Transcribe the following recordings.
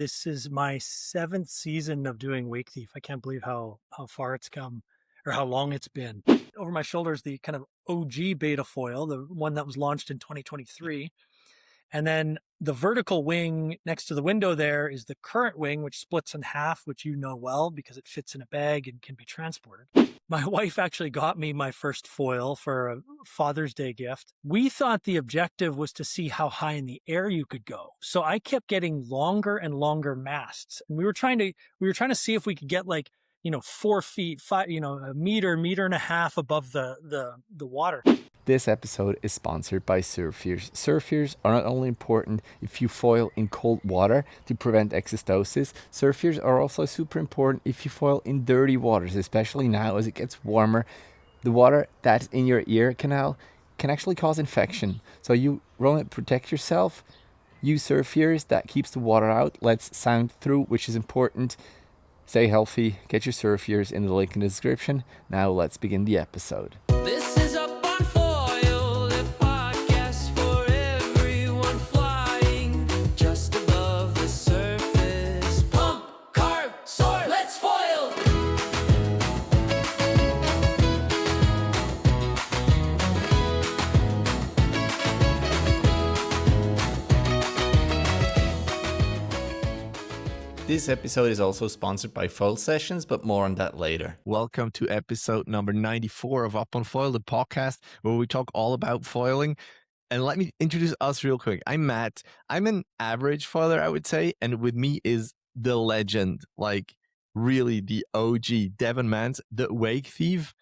This is my seventh season of doing Wakethief. I can't believe how far it's come or how long it's been. Over my shoulder is the kind of OG beta foil, the one that was launched in 2023. And then the vertical wing next to the window there is the current wing, which splits in half, which you know well because it fits in a bag and can be transported. My wife actually got me my first foil for a Father's Day gift. We thought the objective was to see how high in the air you could go. So I kept getting longer and longer masts. And we were trying to see if we could get 4 feet, a meter and a half above the water. This episode is sponsored by SurfEars. SurfEars are not only important if you foil in cold water to prevent exostosis, SurfEars are also super important if you foil in dirty waters, especially now as it gets warmer. The water that's in your ear canal can actually cause infection. So you want to protect yourself, use SurfEars. That keeps the water out, lets sound through, which is important. Stay healthy, get your SurfEars in the link in the description. Now let's begin the episode. This is Up on Foil, a podcast for everyone flying just above the surface. Pump, carve, soar, let's foil! This episode is also sponsored by Foilsessions, but more on that later. Welcome to episode number 94 of Up on Foil, the podcast where we talk all about foiling. And let me introduce us real quick. I'm Matt. I'm an average foiler, I would say. And with me is the legend, like really the OG, Devon Mans, the Wakethief.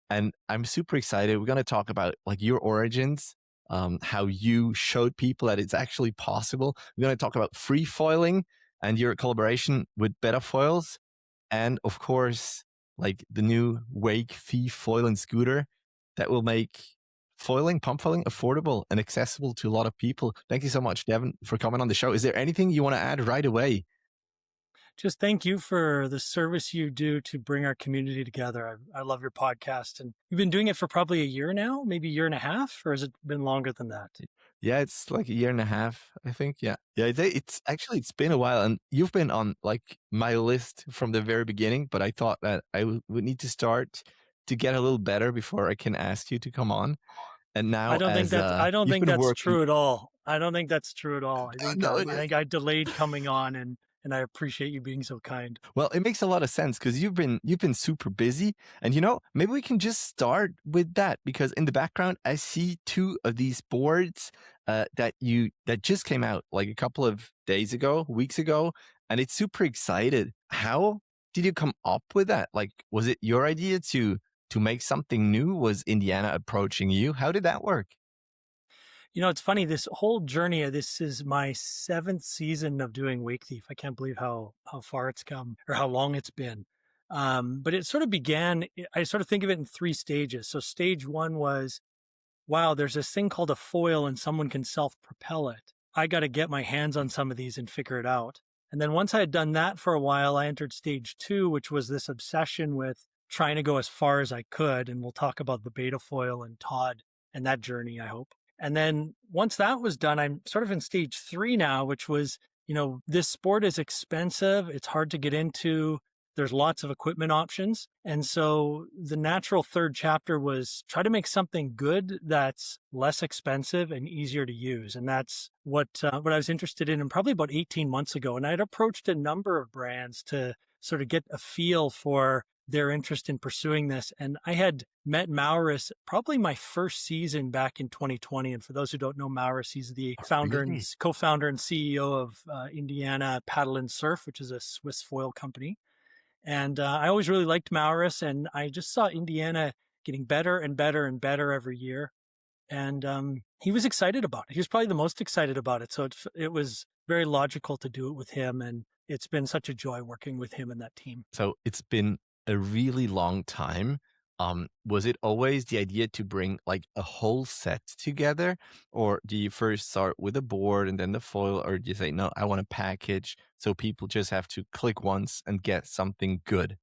And I'm super excited. We're going to talk about like your origins, how you showed people that it's actually possible. We're going to talk about free foiling and your collaboration with Beta Foils, and of course, like the new Wakethief foil and scooter that will make pump foiling affordable and accessible to a lot of people. Thank you so much, Devon, for coming on the show. Is there anything you want to add right away? Just thank you for the service you do to bring our community together. I love your podcast, and you've been doing it for probably a year now, maybe a year and a half, or has it been longer than that? Yeah, it's like a year and a half, I think. Yeah. It's been a while, and you've been on like my list from the very beginning, but I thought that I would need to start to get a little better before I can ask you to come on. And now I don't think that's true at all. I don't think that's true at all. I think I delayed coming on, and I appreciate you being so kind. Well, it makes a lot of sense because you've been super busy, and maybe we can just start with that, because in the background I see two of these boards that just came out like a couple of weeks ago, and it's super excited. How did you come up with that? Like, was it your idea to make something new? Was Indiana approaching you? How did that work? It's funny, this whole journey, this is my seventh season of doing Wakethief. I can't believe how far it's come or how long it's been. But it sort of began, I sort of think of it in three stages. So stage one was, wow, there's this thing called a foil and someone can self-propel it. I got to get my hands on some of these and figure it out. And then once I had done that for a while, I entered stage two, which was this obsession with trying to go as far as I could. And we'll talk about the beta foil and Todd and that journey, I hope. And then once that was done, I'm sort of in stage three now, which was, this sport is expensive. It's hard to get into. There's lots of equipment options. And so the natural third chapter was try to make something good that's less expensive and easier to use. And that's what I was interested in probably about 18 months ago. And I'd approached a number of brands to sort of get a feel for their interest in pursuing this. And I had met Maurus probably my first season back in 2020. And for those who don't know Maurus, he's the founder and co-founder and CEO of Indiana Paddle and Surf, which is a Swiss foil company. And I always really liked Maurus, and I just saw Indiana getting better and better and better every year. And he was excited about it. He was probably the most excited about it. So it was very logical to do it with him. And it's been such a joy working with him and that team. So it's been a really long time. Was it always the idea to bring like a whole set together, or do you first start with a board and then the foil, or do you say, no, I want a package so people just have to click once and get something good?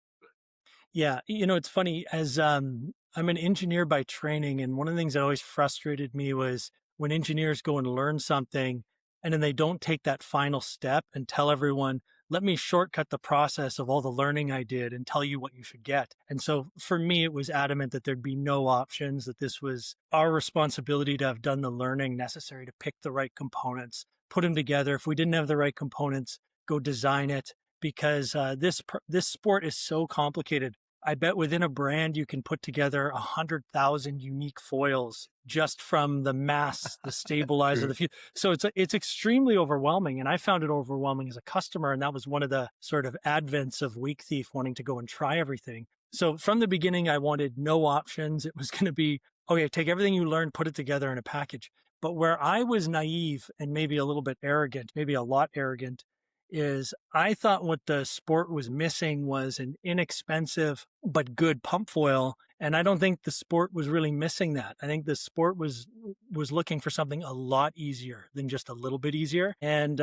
Yeah. It's funny, as I'm an engineer by training, and one of the things that always frustrated me was when engineers go and learn something, and then they don't take that final step and tell everyone, let me shortcut the process of all the learning I did and tell you what you should get. And so for me, it was adamant that there'd be no options, that this was our responsibility to have done the learning necessary to pick the right components, put them together. If we didn't have the right components, go design it, because this sport is so complicated. I bet within a brand you can put together 100,000 unique foils just from the mass, the stabilizer, the few. So it's extremely overwhelming, and I found it overwhelming as a customer, and that was one of the sort of advents of Wakethief, wanting to go and try everything. So from the beginning, I wanted no options. It was going to be, okay, take everything you learned, put it together in a package. But where I was naive and maybe a little bit arrogant, maybe a lot arrogant, is I thought what the sport was missing was an inexpensive but good pump foil. And I don't think the sport was really missing that. I think the sport was looking for something a lot easier than just a little bit easier. And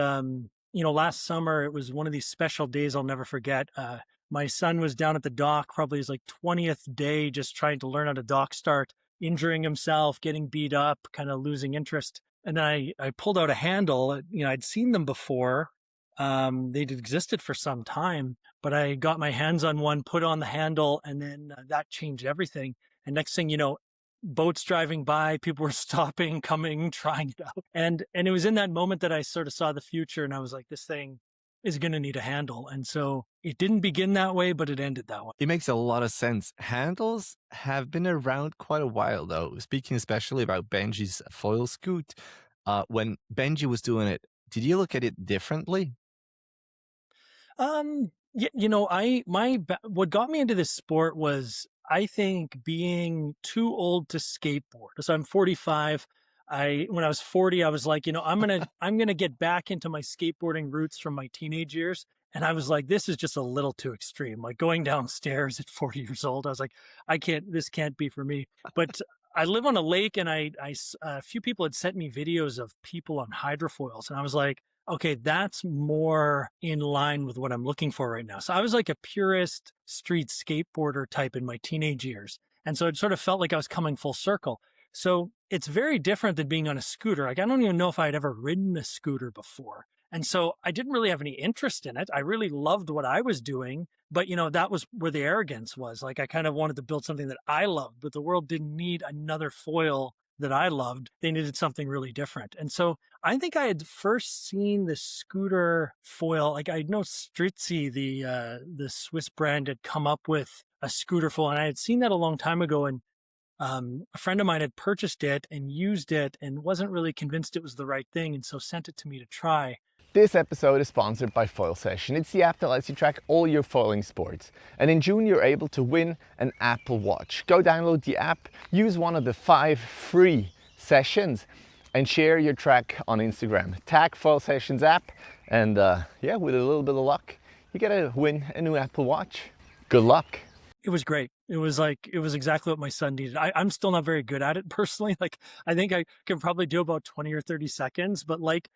last summer it was one of these special days I'll never forget. My son was down at the dock, probably his like 20th day, just trying to learn how to dock start, injuring himself, getting beat up, kind of losing interest. And then I pulled out a handle. I'd seen them before. They'd existed for some time, but I got my hands on one, put on the handle, and then that changed everything. And next thing you know, boats driving by, people were stopping, coming, trying it out. And it was in that moment that I sort of saw the future, and I was like, this thing is going to need a handle. And so it didn't begin that way, but it ended that way. It makes a lot of sense. Handles have been around quite a while, though. Speaking especially about Benji's foil scoot, when Benji was doing it, did you look at it differently? What got me into this sport was, I think, being too old to skateboard. So I'm 45. When I was 40, I was like, I'm gonna get back into my skateboarding roots from my teenage years. And I was like, this is just a little too extreme. Like going downstairs at 40 years old, I was like, this can't be for me. But I live on a lake, and a few people had sent me videos of people on hydrofoils, and I was like, okay, that's more in line with what I'm looking for right now. So I was like a purist street skateboarder type in my teenage years. And so it sort of felt like I was coming full circle. So it's very different than being on a scooter. Like, I don't even know if I'd ever ridden a scooter before. And so I didn't really have any interest in it. I really loved what I was doing, but that was where the arrogance was. Like, I kind of wanted to build something that I loved, but the world didn't need another foil that I loved. They needed something really different. And so I think I had first seen the scooter foil. Like, I know Stritzy, the Swiss brand, had come up with a scooter foil, and I had seen that a long time ago. And a friend of mine had purchased it and used it and wasn't really convinced it was the right thing, and so sent it to me to try. This episode is sponsored by Foilsession. It's the app that lets you track all your foiling sports. And in June, you're able to win an Apple Watch. Go download the app, use one of the 5 free sessions, and share your track on Instagram. Tag Foilsessions App, and with a little bit of luck, you get to win a new Apple Watch. Good luck. It was great. It was exactly what my son needed. I'm still not very good at it personally. Like, I think I can probably do about 20 or 30 seconds, but like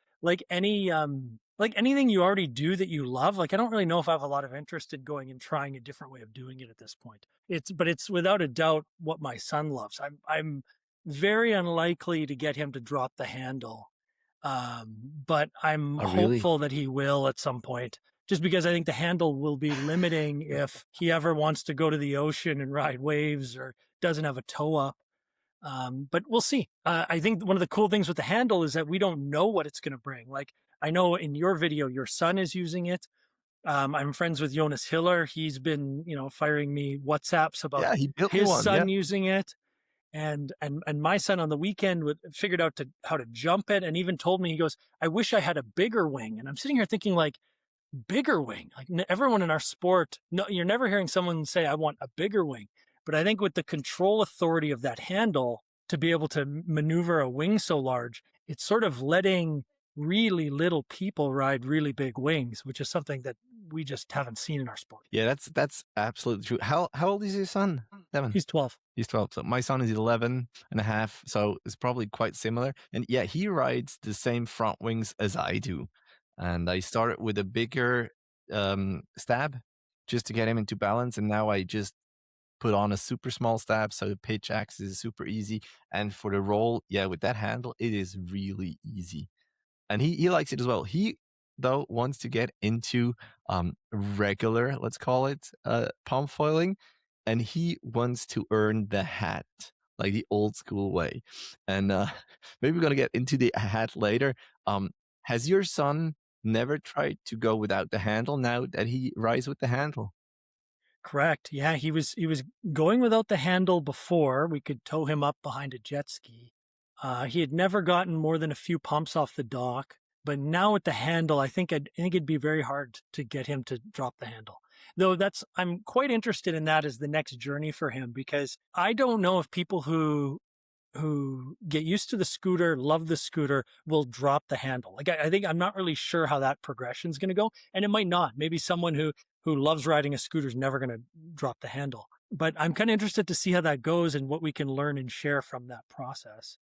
anything you already do that you love, like, I don't really know if I have a lot of interest in going and trying a different way of doing it at this point. It's without a doubt what my son loves. I'm very unlikely to get him to drop the handle. But I'm hopeful that he will at some point, just because I think the handle will be limiting if he ever wants to go to the ocean and ride waves or doesn't have a toe up. But we'll see. I think one of the cool things with the handle is that we don't know what it's going to bring. Like, I know in your video, your son is using it. I'm friends with Jonas Hiller. He's been, firing me WhatsApps about he built his one, son using it. And my son on the weekend figured out how to jump it, and even told me, he goes, I wish I had a bigger wing. And I'm sitting here thinking, like, bigger wing? Like, everyone in our sport, no, you're never hearing someone say, I want a bigger wing. But I think with the control authority of that handle to be able to maneuver a wing so large, it's sort of letting really little people ride really big wings, which is something that we just haven't seen in our sport. Yeah, that's absolutely true. How old is your son, Devon? He's 12. He's 12. So my son is 11 and a half. So it's probably quite similar. And yeah, he rides the same front wings as I do. And I started with a bigger stab just to get him into balance. And now I just put on a super small stab. So the pitch axis is super easy. And for the roll, with that handle, it is really easy. and he likes it as well. He though wants to get into regular, let's call it, palm foiling, and he wants to earn the hat like the old school way. And maybe we're gonna get into the hat later. Has your son never tried to go without the handle now that he rides with the handle? Correct. Yeah, he was going without the handle before. We could tow him up behind a jet ski. He had never gotten more than a few pumps off the dock, but now with the handle, I think it'd be very hard to get him to drop the handle. Though I'm quite interested in that as the next journey for him, because I don't know if people who get used to the scooter, love the scooter, will drop the handle. Like I think I'm not really sure how that progression is going to go, and it might not. Maybe someone who loves riding a scooter is never going to drop the handle. But I'm kind of interested to see how that goes and what we can learn and share from that process.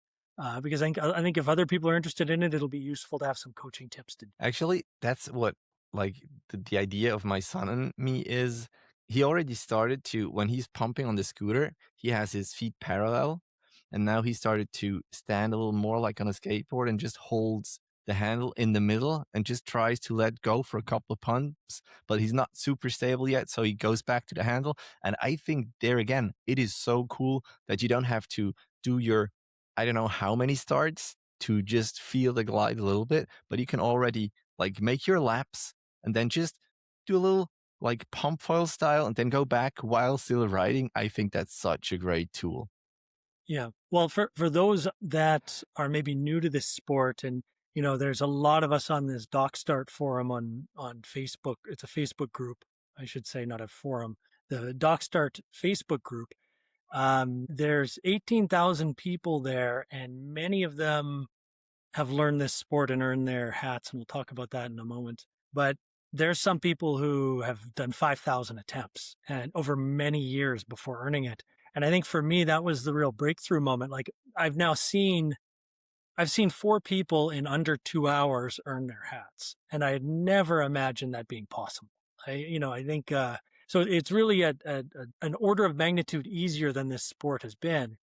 Because I think if other people are interested in it, it'll be useful to have some coaching tips to. Actually, that's what like the idea of my son and me is. He already started to when he's pumping on the scooter, he has his feet parallel, and now he started to stand a little more like on a skateboard and just holds the handle in the middle and just tries to let go for a couple of pumps, but he's not super stable yet, so he goes back to the handle. And I think there again, it is so cool that you don't have to do your I don't know how many starts to just feel the glide a little bit, but you can already like make your laps and then just do a little like pump foil style and then go back while still riding. I think that's such a great tool. Yeah. Well, for those that are maybe new to this sport, and there's a lot of us on this Doc Start forum on Facebook. It's a Facebook group, I should say, not a forum. The Doc Start Facebook group. There's 18,000 people there, and many of them have learned this sport and earned their hats, and we'll talk about that in a moment. But there's some people who have done 5,000 attempts and over many years before earning it. And I think for me, that was the real breakthrough moment. Like I've seen 4 people in under 2 hours earn their hats, and I had never imagined that being possible. I think so. It's really an order of magnitude easier than this sport has been.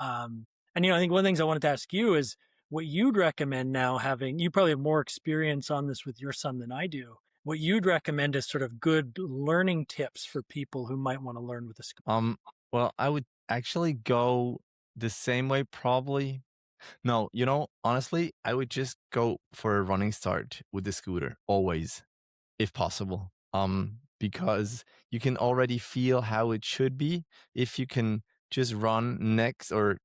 And I think one of the things I wanted to ask you is what you'd recommend now. You probably have more experience on this with your son than I do. What you'd recommend as sort of good learning tips for people who might want to learn with a scooter. Well, I would actually go the same way probably. No, honestly, I would just go for a running start with the scooter always, if possible. Because you can already feel how it should be if you can just run next or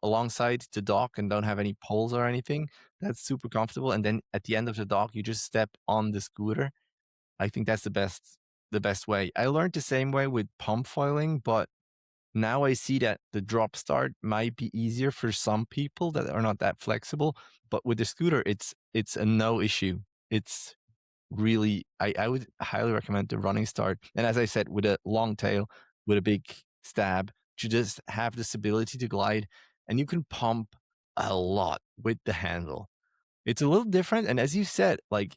alongside the dock and don't have any poles or anything. That's super comfortable. And then at the end of the dock, you just step on the scooter. I think that's the best way. I learned the same way with pump foiling, but now I see that the drop start might be easier for some people that are not that flexible. But with the scooter, it's a no issue. It's really, I would highly recommend the running start. And as I said, with a long tail, with a big stab, you just have this ability to glide and you can pump a lot with the handle. It's a little different. And as you said, like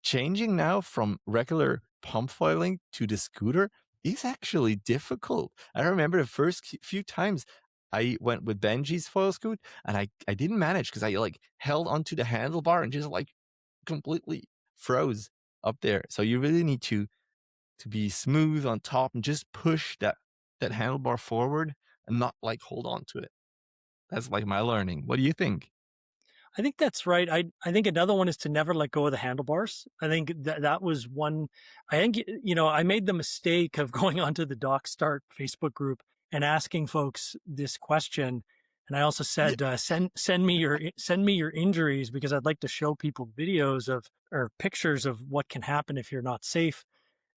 changing now from regular pump foiling to the scooter is actually difficult. I remember the first few times I went with Benji's foil scoot and I didn't manage because I like held onto the handlebar and just like completely froze up there. So you really need to be smooth on top and just push that handlebar forward and not like hold on to it. That's like my learning. What do you think? I think that's right. I think another one is to never let go of the handlebars. I think that was one. I think I made the mistake of going onto the Doc Start Facebook group and asking folks this question. And I also said, send me your injuries, because I'd like to show people videos or pictures of what can happen if you're not safe.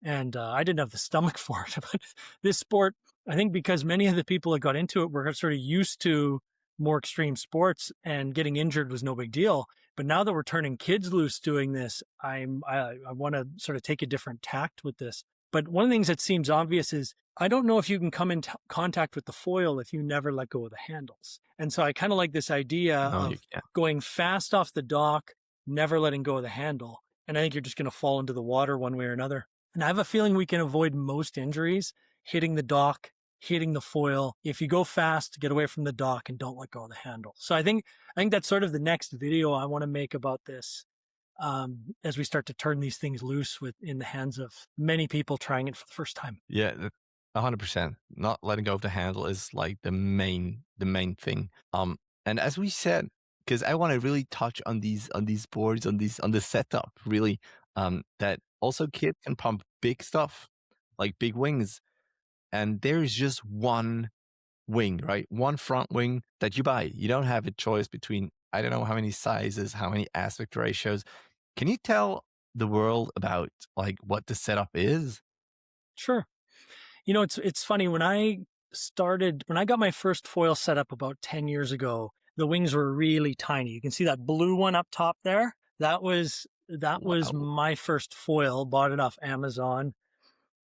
And I didn't have the stomach for it. But this sport, I think, because many of the people that got into it were sort of used to more extreme sports, and getting injured was no big deal. But now that we're turning kids loose doing this, I want to sort of take a different tact with this. But one of the things that seems obvious is I don't know if you can come in contact with the foil if you never let go of the handles. And so I kind of like this idea of going fast off the dock, never letting go of the handle. And I think you're just going to fall into the water one way or another. And I have a feeling we can avoid most injuries hitting the dock hitting the foil. If you go fast, get away from the dock and don't let go of the handle. So I think that's sort of the next video I want to make about this, as we start to turn these things loose in the hands of many people trying it for the first time. Yeah, 100%. Not letting go of the handle is like the main thing. And as we said, because I want to really touch on these boards, on the setup, really, that also kids can pump big stuff, like big wings, and there is just one wing, right? One front wing that you buy. You don't have a choice between, I don't know how many sizes, how many aspect ratios. Can you tell the world about like what the setup is? Sure. It's funny, when I got my first foil set up about 10 years ago, the wings were really tiny. You can see that blue one up top there. That was Wow. my first foil, bought it off Amazon.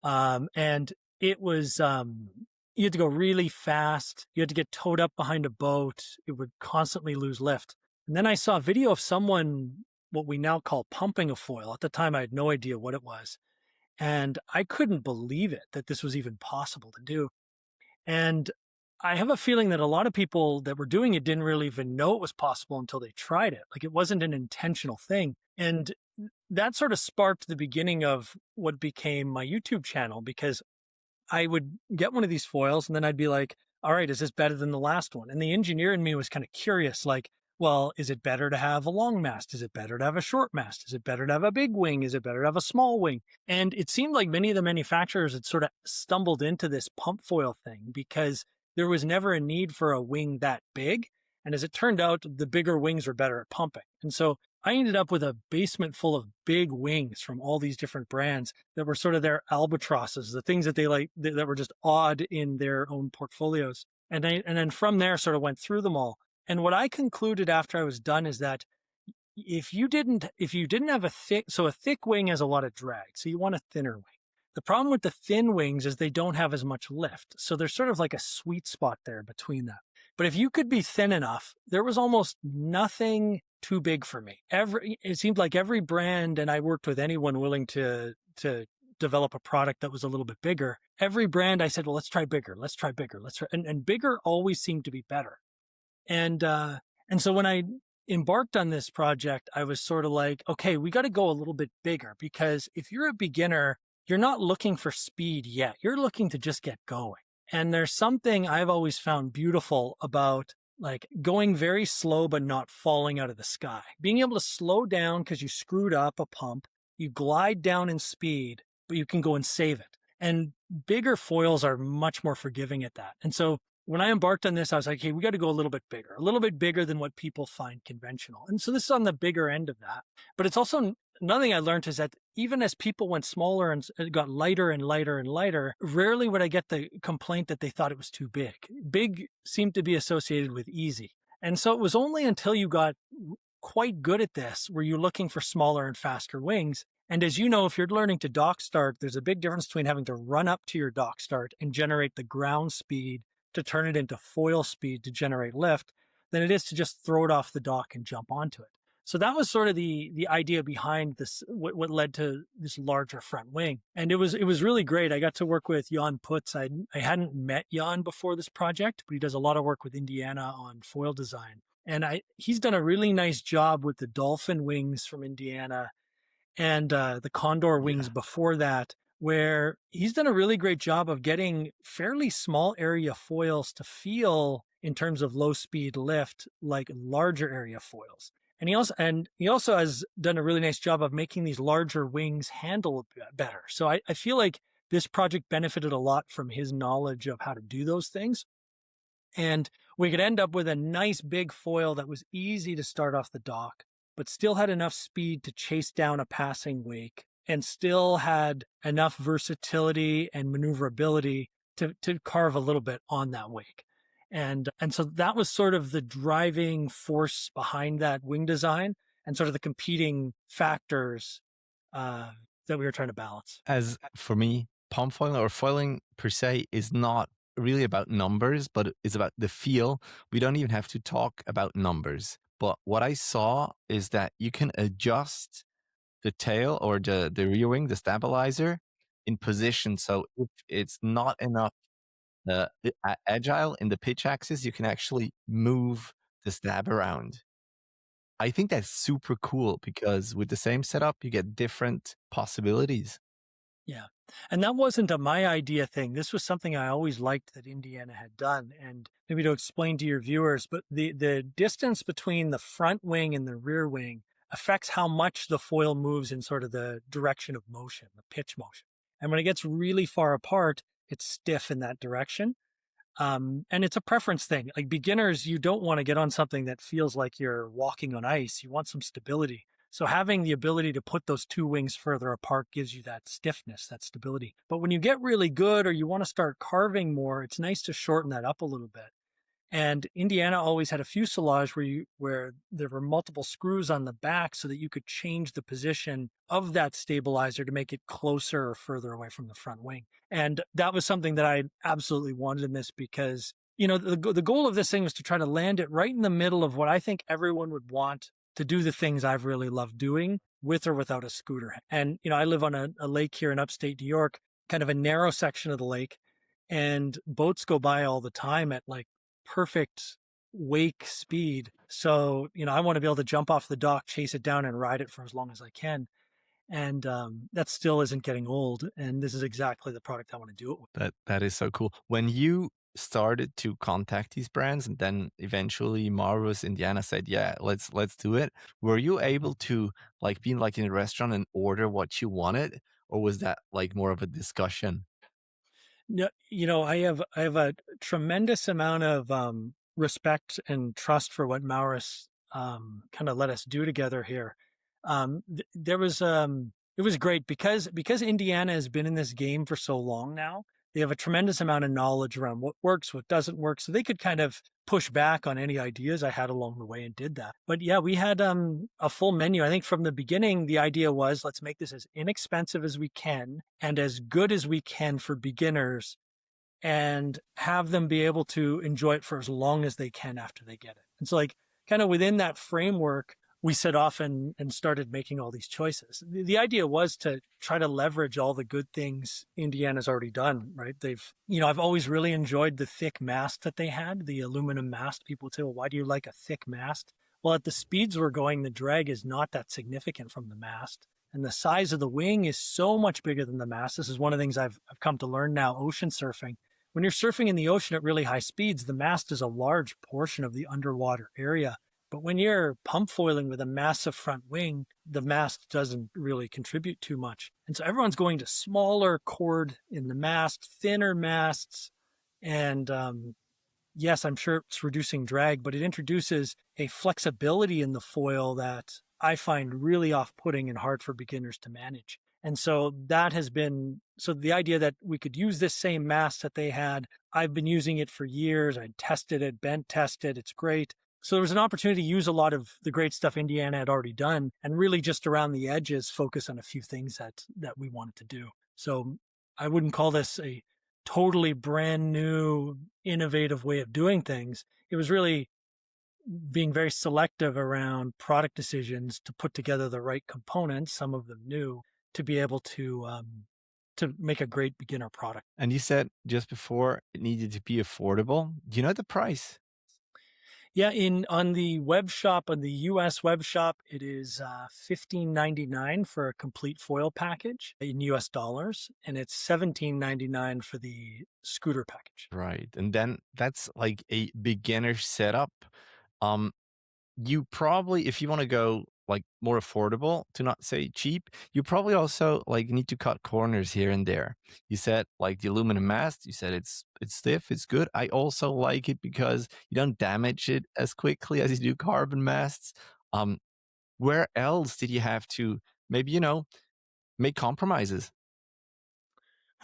And it was, you had to go really fast. You had to get towed up behind a boat. It would constantly lose lift. And then I saw a video of someone, what we now call pumping a foil. At the time, I had no idea what it was. And I couldn't believe it, that this was even possible to do. And I have a feeling that a lot of people that were doing it didn't really even know it was possible until they tried it. Like, it wasn't an intentional thing. And that sort of sparked the beginning of what became my YouTube channel, because I would get one of these foils and then I'd be like, all right, is this better than the last one? And the engineer in me was kind of curious, like, well, is it better to have a long mast? Is it better to have a short mast? Is it better to have a big wing? Is it better to have a small wing? And it seemed like many of the manufacturers had sort of stumbled into this pump foil thing because there was never a need for a wing that big. And as it turned out, the bigger wings were better at pumping. And so I ended up with a basement full of big wings from all these different brands that were sort of their albatrosses, the things that they like, that were just odd in their own portfolios. And then from there sort of went through them all. And what I concluded after I was done is that if you didn't have a thick wing has a lot of drag. So you want a thinner wing. The problem with the thin wings is they don't have as much lift. So there's sort of like a sweet spot there between that. But if you could be thin enough, there was almost nothing too big for me. It seemed like every brand, and I worked with anyone willing to develop a product that was a little bit bigger. Every brand I said, well, let's try bigger. Let's try bigger. And bigger always seemed to be better. And so when I embarked on this project, I was sort of like, okay, we got to go a little bit bigger, because if you're a beginner, you're not looking for speed yet. You're looking to just get going. And there's something I've always found beautiful about like going very slow, but not falling out of the sky. Being able to slow down because you screwed up a pump, you glide down in speed, but you can go and save it. And bigger foils are much more forgiving at that. And so when I embarked on this, I was like, hey, we got to go a little bit bigger than what people find conventional. And so this is on the bigger end of that. But it's also, another thing I learned is that even as people went smaller and it got lighter and lighter and lighter, rarely would I get the complaint that they thought it was too big. Big seemed to be associated with easy. And so it was only until you got quite good at this were you looking for smaller and faster wings. And as you know, if you're learning to dock start, there's a big difference between having to run up to your dock start and generate the ground speed to turn it into foil speed to generate lift than it is to just throw it off the dock and jump onto it. So that was sort of the idea behind this, what led to this larger front wing. And it was really great. I got to work with Jan Putz. I hadn't met Jan before this project, but he does a lot of work with Indiana on foil design. And he's done a really nice job with the dolphin wings from Indiana and the condor wings before that, where he's done a really great job of getting fairly small area foils to feel, in terms of low speed lift, like larger area foils. And he also has done a really nice job of making these larger wings handle better. So I feel like this project benefited a lot from his knowledge of how to do those things. And we could end up with a nice big foil that was easy to start off the dock, but still had enough speed to chase down a passing wake, and still had enough versatility and maneuverability to carve a little bit on that wake. And so that was sort of the driving force behind that wing design, and sort of the competing factors that we were trying to balance. As for me, pump foiling or foiling per se is not really about numbers, but it's about the feel. We don't even have to talk about numbers. But what I saw is that you can adjust the tail or the rear wing, the stabilizer, in position. So if it's not enough agile in the pitch axis, you can actually move the stab around. I think that's super cool because with the same setup, you get different possibilities. Yeah. And that wasn't a my idea thing. This was something I always liked that Indiana had done. And maybe to explain to your viewers, but the distance between the front wing and the rear wing affects how much the foil moves in sort of the direction of motion, the pitch motion. And when it gets really far apart, it's stiff in that direction. And it's a preference thing. Like beginners, you don't want to get on something that feels like you're walking on ice. You want some stability. So having the ability to put those two wings further apart gives you that stiffness, that stability. But when you get really good or you want to start carving more, it's nice to shorten that up a little bit. And Indiana always had a fuselage where there were multiple screws on the back so that you could change the position of that stabilizer to make it closer or further away from the front wing. And that was something that I absolutely wanted in this because, the goal of this thing was to try to land it right in the middle of what I think everyone would want to do the things I've really loved doing with or without a scooter. And, I live on a lake here in upstate New York, kind of a narrow section of the lake, and boats go by all the time at like perfect wake speed. So, I want to be able to jump off the dock, chase it down and ride it for as long as I can. And that still isn't getting old. And this is exactly the product I want to do it with. That is so cool. When you started to contact these brands and then eventually Marvelous Indiana said, yeah, let's do it. Were you able to like being like in a restaurant and order what you wanted? Or was that like more of a discussion? No, I have a tremendous amount of respect and trust for what Maurus kind of let us do together here. There was it was great because Indiana has been in this game for so long now. They have a tremendous amount of knowledge around what works, what doesn't work, so they could kind of push back on any ideas I had along the way and did that. But yeah, we had a full menu. I think from the beginning, the idea was let's make this as inexpensive as we can and as good as we can for beginners and have them be able to enjoy it for as long as they can after they get it. And so like kind of within that framework, we set off and started making all these choices. The idea was to try to leverage all the good things Indiana's already done, right? I've always really enjoyed the thick mast that they had, the aluminum mast. People would say, well, why do you like a thick mast? Well, at the speeds we're going, the drag is not that significant from the mast. And the size of the wing is so much bigger than the mast. This is one of the things I've come to learn now, ocean surfing. When you're surfing in the ocean at really high speeds, the mast is a large portion of the underwater area. But when you're pump foiling with a massive front wing, the mast doesn't really contribute too much. And so everyone's going to smaller cord in the mast, thinner masts. And yes, I'm sure it's reducing drag, but it introduces a flexibility in the foil that I find really off-putting and hard for beginners to manage. And so that has been, so the idea that we could use this same mast that they had, I've been using it for years. I tested it, bent tested, it's great. So there was an opportunity to use a lot of the great stuff Indiana had already done and really just around the edges focus on a few things that we wanted to do. So I wouldn't call this a totally brand new, innovative way of doing things. It was really being very selective around product decisions to put together the right components, some of them new, to be able to make a great beginner product. And you said just before it needed to be affordable. Do you know the price? Yeah, on the web shop, on the US web shop, it is $15.99 for a complete foil package in US dollars, and it's $17.99 for the scooter package. Right. And then that's like a beginner setup. You probably, if you want to go like more affordable, to not say cheap, you probably also like need to cut corners here and there. You said like the aluminum mast, you said it's stiff, it's good. I also like it because you don't damage it as quickly as you do carbon masts. Where else did you have to maybe, make compromises?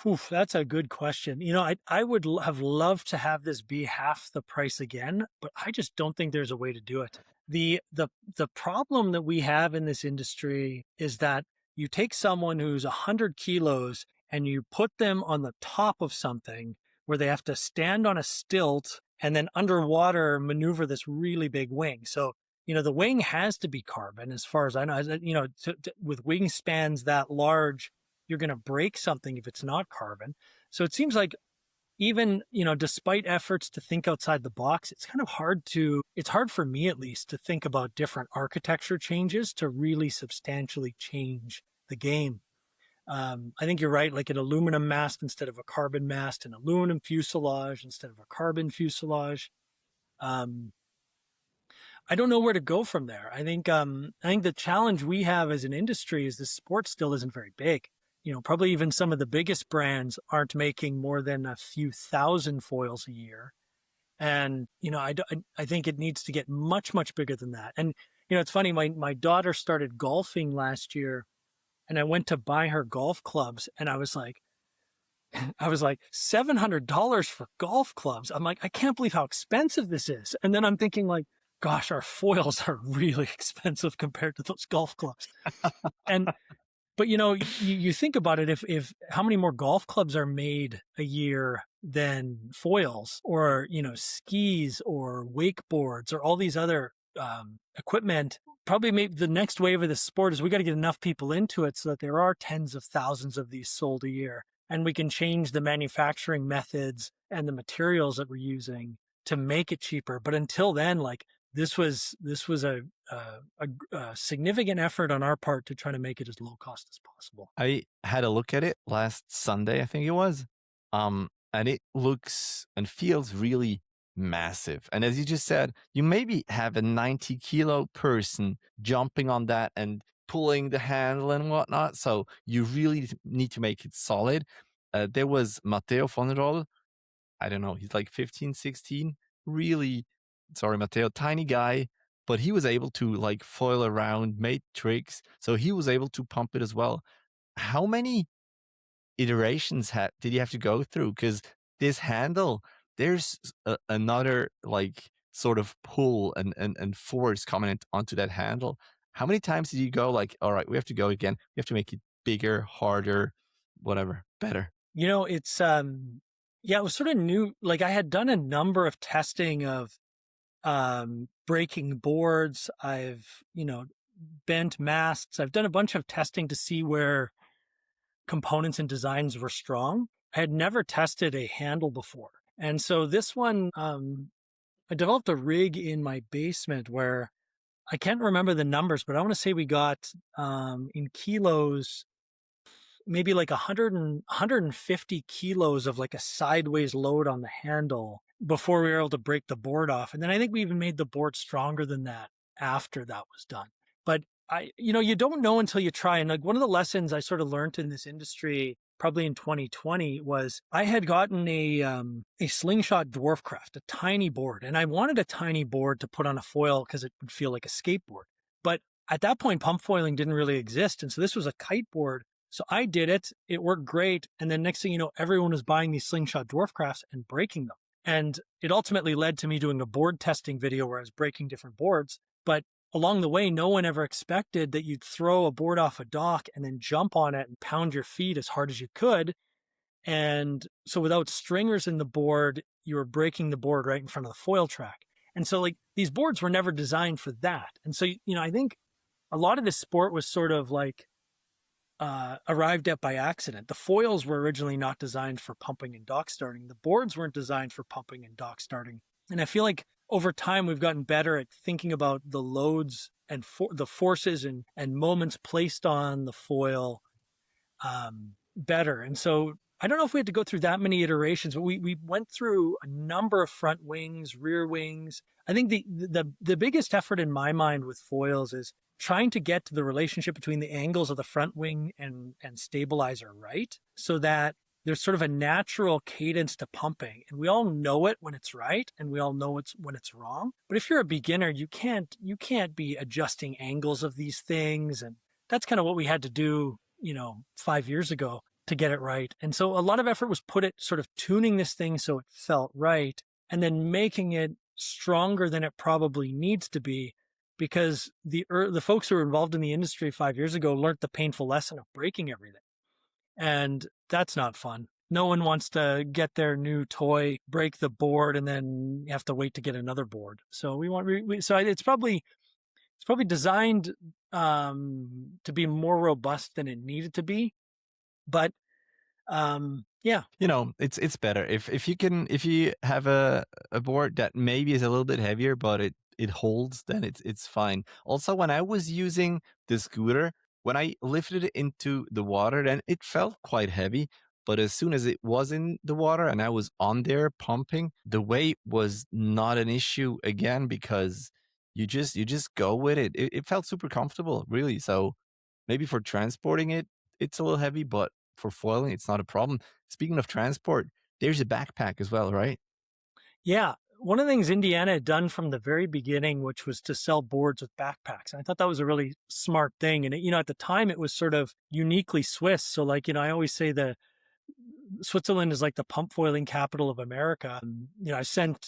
Oof, that's a good question. I would have loved to have this be half the price again, but I just don't think there's a way to do it. The problem that we have in this industry is that you take someone who's 100 kilos and you put them on the top of something where they have to stand on a stilt and then underwater maneuver this really big wing. So, the wing has to be carbon as far as I know. With wingspans that large, you're going to break something if it's not carbon. So it seems like, even, despite efforts to think outside the box, it's hard for me at least to think about different architecture changes to really substantially change the game. I think you're right, like an aluminum mast instead of a carbon mast, an aluminum fuselage instead of a carbon fuselage. Um, I don't know where to go from there. I think the challenge we have as an industry is the sport still isn't very big. Probably even some of the biggest brands aren't making more than a few thousand foils a year. And, I think it needs to get much, much bigger than that. And, it's funny, my daughter started golfing last year, and I went to buy her golf clubs, and I was like, $700 for golf clubs. I'm like, I can't believe how expensive this is. And then I'm thinking like, gosh, our foils are really expensive compared to those golf clubs. But you think about it, if how many more golf clubs are made a year than foils, or, skis or wakeboards or all these other equipment, probably maybe the next wave of the sport is we got to get enough people into it so that there are tens of thousands of these sold a year. And we can change the manufacturing methods and the materials that we're using to make it cheaper. But until then, like this was a significant effort on our part to try to make it as low cost as possible. I had a look at it last Sunday, I think it was. And it looks and feels really massive. And as you just said, you maybe have a 90-kilo person jumping on that and pulling the handle and whatnot. So you really need to make it solid. There was Matteo von Roll. I don't know. He's like 15, 16. Really, sorry, Matteo, tiny guy. But he was able to like foil around, make tricks. So he was able to pump it as well. How many iterations did you have to go through? Because this handle, there's another like sort of pull and force coming onto that handle. How many times did you go like, all right, we have to go again. We have to make it bigger, harder, whatever, better? It's it was sort of new. Like I had done a number of testing of breaking boards. I've, bent masts. I've done a bunch of testing to see where components and designs were strong. I had never tested a handle before. And so this one, I developed a rig in my basement where I can't remember the numbers, but I want to say we got in kilos, maybe like 150 kilos of like a sideways load on the handle before we were able to break the board off. And then I think we even made the board stronger than that after that was done. But you don't know until you try. And like one of the lessons I sort of learned in this industry, probably in 2020, was I had gotten a slingshot dwarfcraft, a tiny board, and I wanted a tiny board to put on a foil because it would feel like a skateboard. But at that point, pump foiling didn't really exist, and so this was a kite board. So I did it. It worked great, and then next thing you know, everyone was buying these slingshot dwarfcrafts and breaking them. And it ultimately led to me doing a board testing video where I was breaking different boards. But along the way, no one ever expected that you'd throw a board off a dock and then jump on it and pound your feet as hard as you could. And so without stringers in the board, you were breaking the board right in front of the foil track. And so like these boards were never designed for that. And so, I think a lot of this sport was sort of like arrived at by accident. The foils were originally not designed for pumping and dock starting. The boards weren't designed for pumping and dock starting. And I feel like over time, we've gotten better at thinking about the loads and the forces and moments placed on the foil better. And so I don't know if we had to go through that many iterations, but we went through a number of front wings, rear wings. I think the biggest effort in my mind with foils is trying to get to the relationship between the angles of the front wing and stabilizer right, so that there's sort of a natural cadence to pumping, and we all know it when it's right, and we all know it's when it's wrong. But if you're a beginner, you can't be adjusting angles of these things, and that's kind of what we had to do, 5 years ago to get it right. And so a lot of effort was put at sort of tuning this thing so it felt right, and then making it stronger than it probably needs to be, because the folks who were involved in the industry 5 years ago learned the painful lesson of breaking everything. And that's not fun. No one wants to get their new toy, break the board, and then have to wait to get another board. So it's probably designed to be more robust than it needed to be. But Yeah. You know, it's better if you have a board that maybe is a little bit heavier, but it holds, then it's fine. Also, when I was using the scooter, when I lifted it into the water, then it felt quite heavy. But as soon as it was in the water and I was on there pumping, the weight was not an issue again because you just go with it. It felt super comfortable, really. So maybe for transporting it, it's a little heavy, but for foiling, it's not a problem. Speaking of transport, there's a backpack as well, right? Yeah. One of the things Indiana had done from the very beginning, which was to sell boards with backpacks. And I thought that was a really smart thing. And, at the time it was sort of uniquely Swiss. So like, I always say the Switzerland is like the pump foiling capital of America. I've sent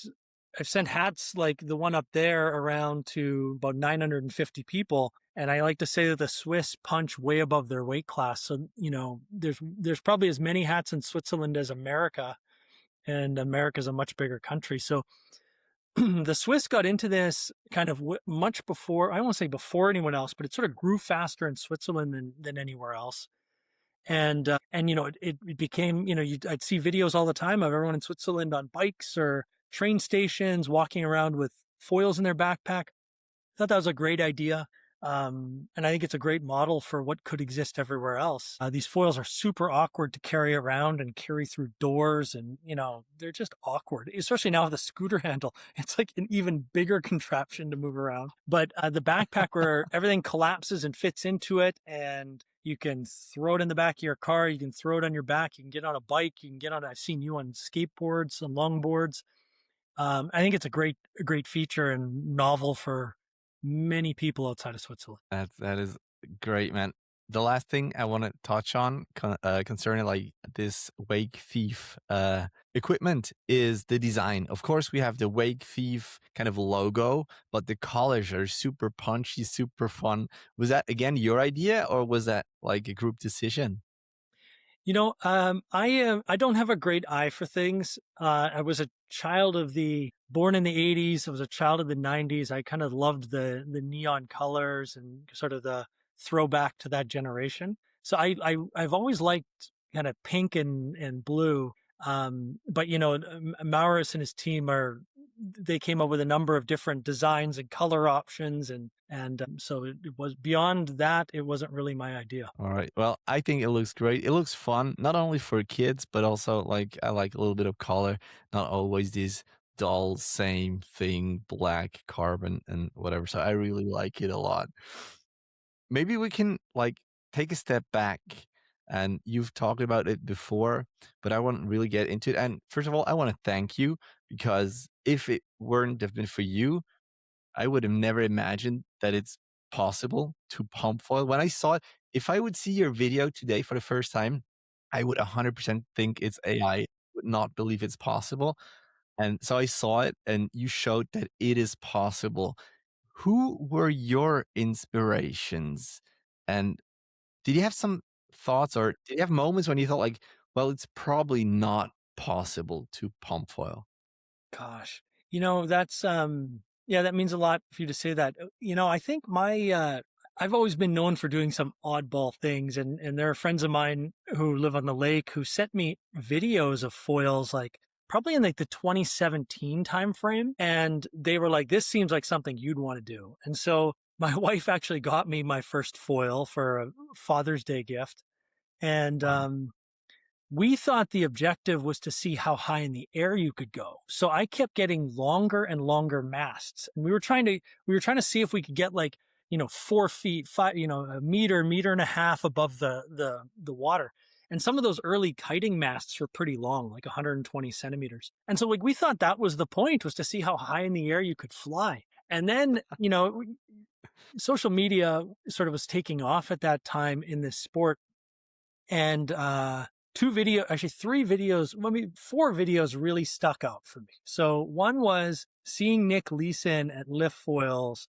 hats like the one up there around to about 950 people. And I like to say that the Swiss punch way above their weight class. So, there's probably as many hats in Switzerland as America, and America's a much bigger country. So the Swiss got into this kind of much before, I won't say before anyone else, but it sort of grew faster in Switzerland than anywhere else. And it became, I'd see videos all the time of everyone in Switzerland on bikes or train stations walking around with foils in their backpack. I thought that was a great idea. And I think it's a great model for what could exist everywhere else. These foils are super awkward to carry around and carry through doors. And, they're just awkward, especially now with the scooter handle. It's like an even bigger contraption to move around. But the backpack where everything collapses and fits into it, and you can throw it in the back of your car. You can throw it on your back. You can get on a bike. You can get on, I've seen you on skateboards and longboards. I think it's a great feature and novel for many people outside of Switzerland. That is great, man. The last thing I want to touch on concerning like this Wakethief equipment is the design. Of course, we have the Wakethief kind of logo, but the colors are super punchy, super fun. Was that again your idea, or was that like a group decision? I don't have a great eye for things. I was a child born in the 80s. I was a child of the 90s. I kind of loved the neon colors and sort of the throwback to that generation. So I've always liked kind of pink and blue. But Maurus and his team they came up with a number of different designs and color options, and so it was beyond that. It wasn't really my idea. All right. Well, I think it looks great. It looks fun, not only for kids, but also like I like a little bit of color, not always this dull, same thing, black, carbon, and whatever. So I really like it a lot. Maybe we can like take a step back, and you've talked about it before, but I want to really get into it. And first of all, I want to thank you because if it weren't have been for you, I would have never imagined that it's possible to pump foil. When I saw it, if I would see your video today for the first time, I would 100% think it's AI, would not believe it's possible. And so I saw it and you showed that it is possible. Who were your inspirations? And did you have some thoughts, or did you have moments when you thought like, well, it's probably not possible to pump foil? Gosh, that's yeah, that means a lot for you to say that. I think I've always been known for doing some oddball things, and there are friends of mine who live on the lake who sent me videos of foils like probably in like the 2017 timeframe, and they were like, "This seems like something you'd want to do." And so my wife actually got me my first foil for a Father's Day gift, and Wow. we thought the objective was to see how high in the air you could go. So I kept getting longer and longer masts. And we were trying to see if we could get like, 4 feet, a meter and a half above the water. And some of those early kiting masts were pretty long, like 120 centimeters. And so like we thought that was the point, was to see how high in the air you could fly. And then, social media sort of was taking off at that time in this sport. And three videos, maybe 4 videos really stuck out for me. So one was seeing Nick Leeson at Lift Foils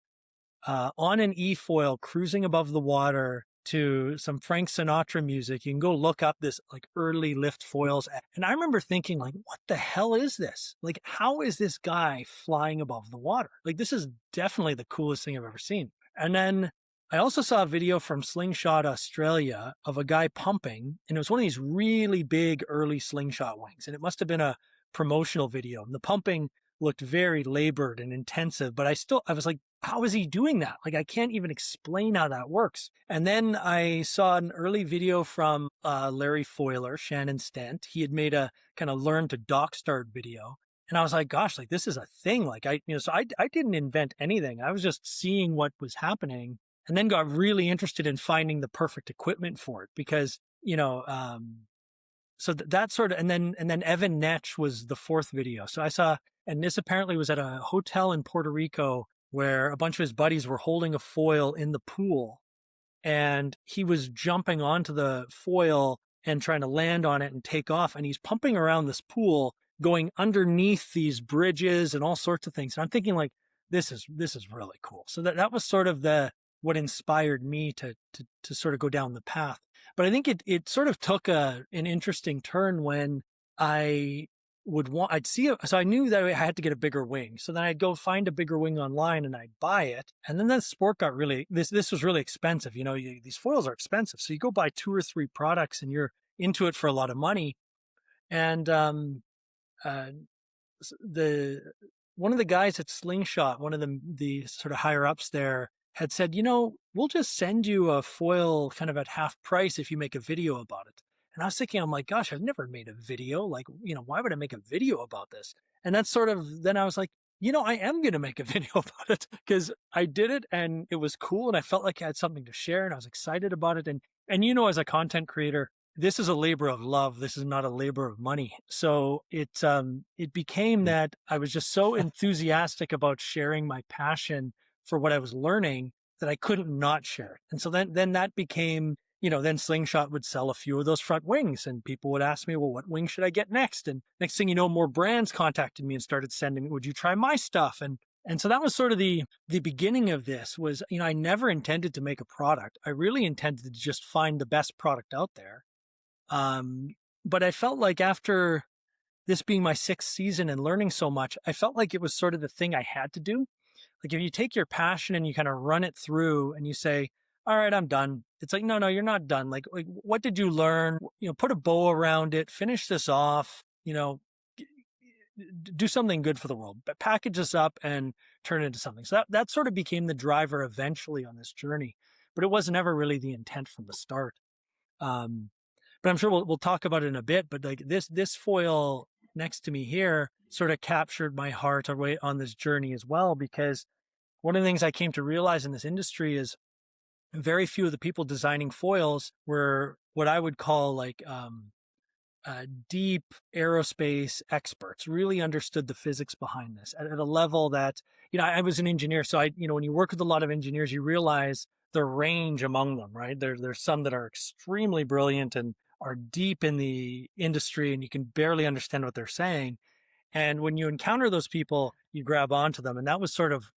on an e-foil cruising above the water to some Frank Sinatra music. You can go look up this like early Lift Foils. And I remember thinking like, what the hell is this? Like, how is this guy flying above the water? Like, this is definitely the coolest thing I've ever seen. And then I also saw a video from Slingshot Australia of a guy pumping, and it was one of these really big early Slingshot wings, and it must have been a promotional video. And the pumping looked very labored and intensive, but I was like, how is he doing that? Like, I can't even explain how that works. And then I saw an early video from Larry Foiler, Shannon Stent. He had made a kind of learn to dock start video. And I was like, gosh, like this is a thing. Like so I didn't invent anything. I was just seeing what was happening, and then got really interested in finding the perfect equipment for it because, so that sort of, and then Evan Netch was the fourth video. So I saw, and this apparently was at a hotel in Puerto Rico where a bunch of his buddies were holding a foil in the pool, and he was jumping onto the foil and trying to land on it and take off. And he's pumping around this pool, going underneath these bridges and all sorts of things. And I'm thinking like, this is really cool. So that was sort of what inspired me to sort of go down the path. But I think it sort of took an interesting turn when I'd see it. So I knew that I had to get a bigger wing. So then I'd go find a bigger wing online and I'd buy it. And then that sport got this was really expensive. These foils are expensive. So you go buy 2 or 3 products and you're into it for a lot of money. And, one of the guys at Slingshot, one of the sort of higher ups there, had said, we'll just send you a foil kind of at half price if you make a video about it. And I was thinking, I'm like, gosh, I've never made a video. Like, why would I make a video about this? And that's sort of, then I was like, I am going to make a video about it because I did it and it was cool. And I felt like I had something to share and I was excited about it. And as a content creator, this is a labor of love. This is not a labor of money. So it became that I was just so enthusiastic about sharing my passion for what I was learning that I couldn't not share it. And so then that became, then Slingshot would sell a few of those front wings and people would ask me, well, what wing should I get next? And next thing you know, more brands contacted me and started sending me, would you try my stuff? And so that was sort of the beginning of this was, I never intended to make a product. I really intended to just find the best product out there. But I felt like after this being my 6th season and learning so much, I felt like it was sort of the thing I had to do. Like if you take your passion and you kind of run it through and you say, all right, I'm done. It's like, no, you're not done. Like what did you learn? Put a bow around it, finish this off, do something good for the world, but package this up and turn it into something. So that sort of became the driver eventually on this journey, but it was never really the intent from the start. But I'm sure we'll talk about it in a bit, but like this foil next to me here sort of captured my heart on this journey as well, because one of the things I came to realize in this industry is very few of the people designing foils were what I would call like deep aerospace experts, really understood the physics behind this at a level that, I was an engineer. So when you work with a lot of engineers, you realize the range among them, right? There's some that are extremely brilliant and are deep in the industry and you can barely understand what they're saying. And when you encounter those people, you grab onto them. And that was sort of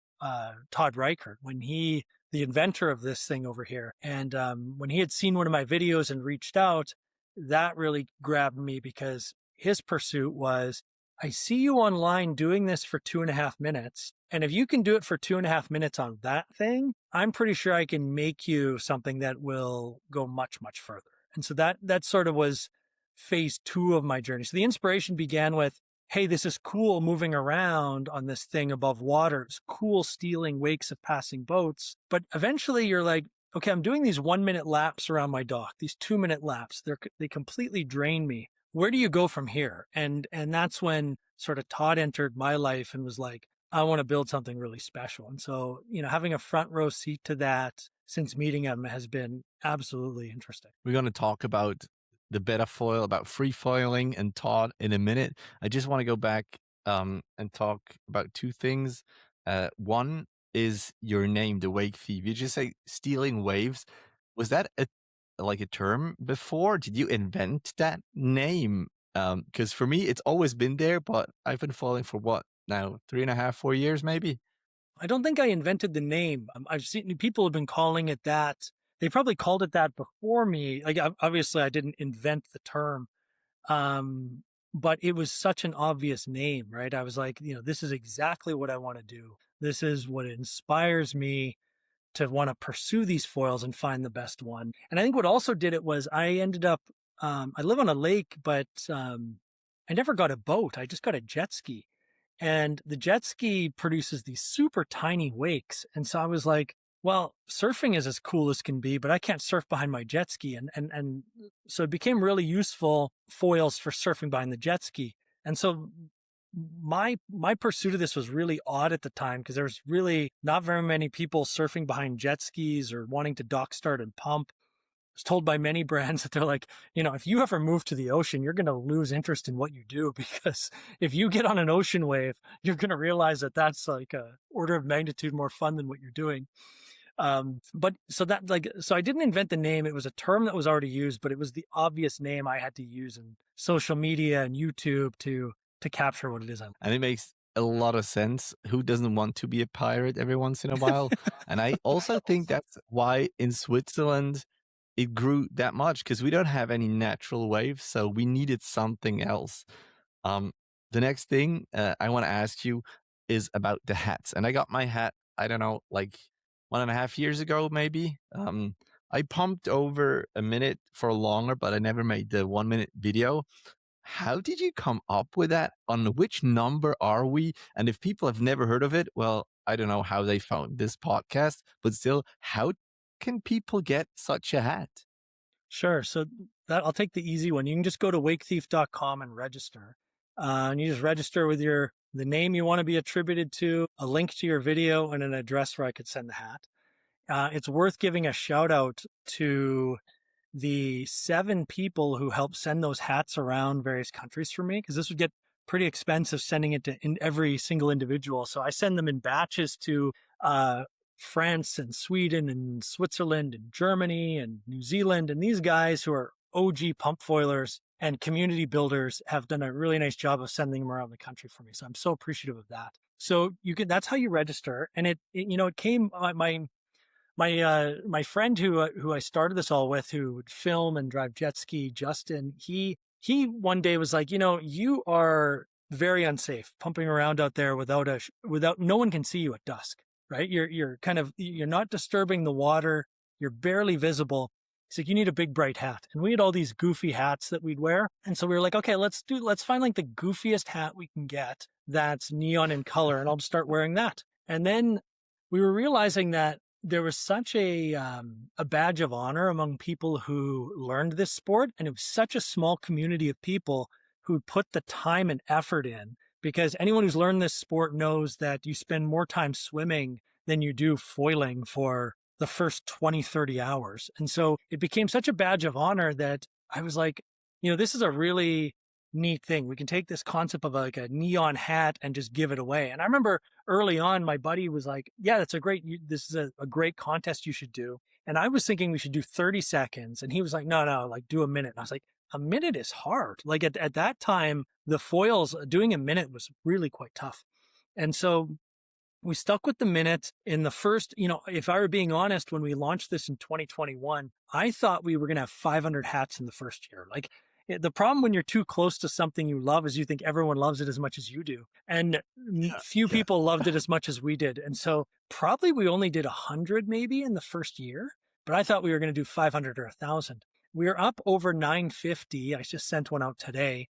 Todd Reichert, when the inventor of this thing over here. And when he had seen one of my videos and reached out, that really grabbed me because his pursuit was, I see you online doing this for 2.5 minutes. And if you can do it for 2.5 minutes on that thing, I'm pretty sure I can make you something that will go much, much further. And so that sort of was phase 2 of my journey. So the inspiration began with, hey, this is cool moving around on this thing above water. It's cool stealing wakes of passing boats. But eventually you're like, okay, I'm doing these 1-minute laps around my dock, these 2-minute laps. They completely drain me. Where do you go from here? And that's when sort of Todd entered my life and was like, I want to build something really special. And so, having a front row seat to that since meeting him has been absolutely interesting. We're going to talk about the beta foil, about free foiling and Todd in a minute. I just want to go back and talk about 2 things. One is your name, the Wakethief. You just say stealing waves. Was that a term before? Did you invent that name? Because for me, it's always been there, but I've been foiling for what now, 3.5, 4 years, maybe? I don't think I invented the name. I've seen people have been calling it that. They probably called it that before me. Like, obviously I didn't invent the term. But it was such an obvious name, right? I was like, this is exactly what I want to do. This is what inspires me. to want to pursue these foils and find the best one. And I think what also did it was I ended up, I live on a lake, but I never got a boat. I just got a jet ski. And the jet ski produces these super tiny wakes. And so I was like, well, surfing is as cool as can be, but I can't surf behind my jet ski. And so it became really useful foils for surfing behind the jet ski. And so my pursuit of this was really odd at the time because there was really not very many people surfing behind jet skis or wanting to dock, start, and pump. I was told by many brands that they're like, if you ever move to the ocean, you're going to lose interest in what you do, because if you get on an ocean wave, you're going to realize that that's like a order of magnitude more fun than what you're doing. But so I didn't invent the name. It was a term that was already used, but it was the obvious name I had to use in social media and YouTube to capture what it is. And it makes a lot of sense. Who doesn't want to be a pirate every once in a while? And I also think that's why in Switzerland it grew that much, because we don't have any natural waves, so we needed something else. The next thing I want to ask you is about the hats. And I got my hat, I don't know, like 1.5 years ago, maybe. I pumped over a minute for longer, but I never made the 1 minute video. How did you come up with that? On which number are we? And if people have never heard of it, well, I don't know how they found this podcast, but still, how can people get such a hat? Sure. So I'll take the easy one. You can just go to wakethief.com and register. And you just register with the name you want to be attributed to, a link to your video, and an address where I could send the hat. It's worth giving a shout out to the 7 people who helped send those hats around various countries for me, because this would get pretty expensive sending it to every single individual. So I send them in batches to France and Sweden and Switzerland and Germany and New Zealand. And these guys who are OG pump foilers and community builders have done a really nice job of sending them around the country for me. So I'm so appreciative of that. So that's how you register. And it came, my friend who I started this all with, who would film and drive jet ski, Justin, he one day was like, you are very unsafe pumping around out there without no one can see you at dusk, right? You're not disturbing the water. You're barely visible. He's like, you need a big bright hat. And we had all these goofy hats that we'd wear. And so we were like, okay, let's find like the goofiest hat we can get that's neon in color, and I'll start wearing that. And then we were realizing that there was such a badge of honor among people who learned this sport. And it was such a small community of people who put the time and effort in, because anyone who's learned this sport knows that you spend more time swimming than you do foiling for the first 20, 30 hours. And so it became such a badge of honor that I was like, this is a really neat thing. We can take this concept of like a neon hat and just give it away. And I remember early on, my buddy was like, yeah, this is a great contest you should do. And I was thinking we should do 30 seconds. And he was like, no, like do a minute. And I was like, a minute is hard. Like at that time, the foils, doing a minute was really quite tough. And so we stuck with the minute. In the first, if I were being honest, when we launched this in 2021, I thought we were going to have 500 hats in the first year. Like, the problem when you're too close to something you love is you think everyone loves it as much as you do. And few people loved it as much as we did. And so probably we only did 100 maybe in the first year, but I thought we were going to do 500 or 1,000. We're up over 950. I just sent one out today.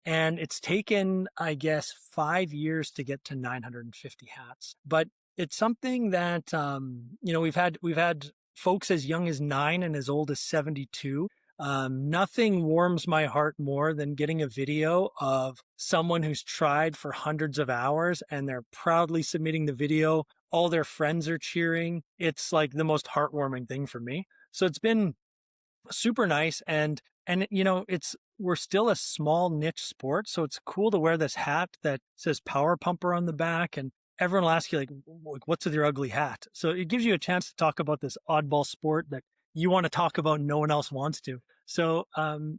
And it's taken, I guess, 5 years to get to 950 hats. But it's something that, we've had folks as young as 9 and as old as 72. Nothing warms my heart more than getting a video of someone who's tried for hundreds of hours and they're proudly submitting the video. All their friends are cheering. It's like the most heartwarming thing for me. So it's been super nice. And we're still a small niche sport. So it's cool to wear this hat that says Power Pumper on the back, and everyone will ask you like, what's with your ugly hat? So it gives you a chance to talk about this oddball sport that you want to talk about and no one else wants to. So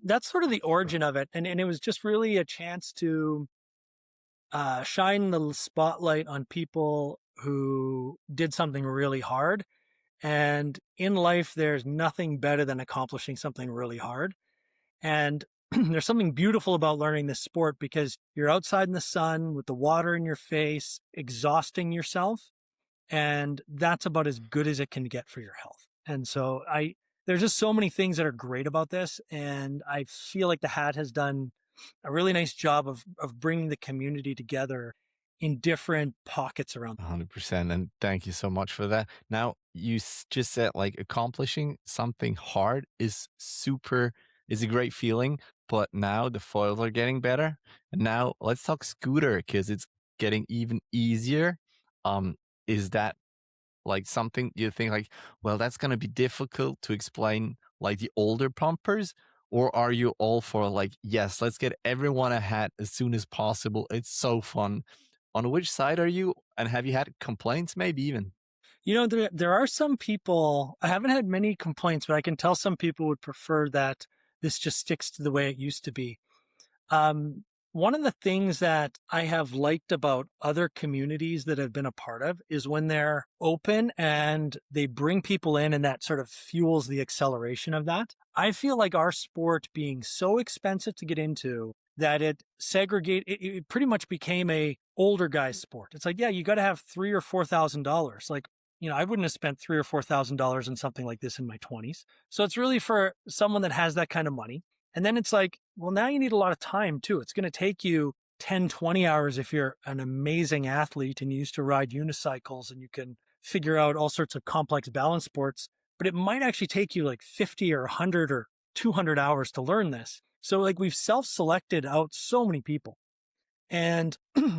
that's sort of the origin of it. And it was just really a chance to shine the spotlight on people who did something really hard. And in life, there's nothing better than accomplishing something really hard. And there's something beautiful about learning this sport, because you're outside in the sun with the water in your face, exhausting yourself. and that's about as good as it can get for your health. And so there's just so many things that are great about this, and I feel like the hat has done a really nice job of bringing the community together in different pockets around. 100%. And thank you so much for that. Now, you just said like accomplishing something hard is a great feeling, but now the foils are getting better. And now let's talk scooter because it's getting even easier. Is that like something you think like, well, that's going to be difficult to explain like the older pumpers? Or are you all for like, yes, let's get everyone a hat as soon as possible? It's so fun. On which side are you? And have you had complaints, maybe even? You know, there are some people, I haven't had many complaints, but I can tell some people would prefer that this just sticks to the way it used to be. One of the things that I have liked about other communities that I've been a part of is when they're open and they bring people in, and that sort of fuels the acceleration of that. I feel like our sport being so expensive to get into that it pretty much became a older guy's sport. It's like, yeah, you got to have $3,000 or $4,000. Like, I wouldn't have spent $3,000 or $4,000 on something like this in my 20s. So it's really for someone that has that kind of money. And then it's like, well, now you need a lot of time too. It's going to take you 10, 20 hours if you're an amazing athlete and you used to ride unicycles and you can figure out all sorts of complex balance sports. But it might actually take you like 50 or 100 or 200 hours to learn this. So like we've self-selected out so many people. And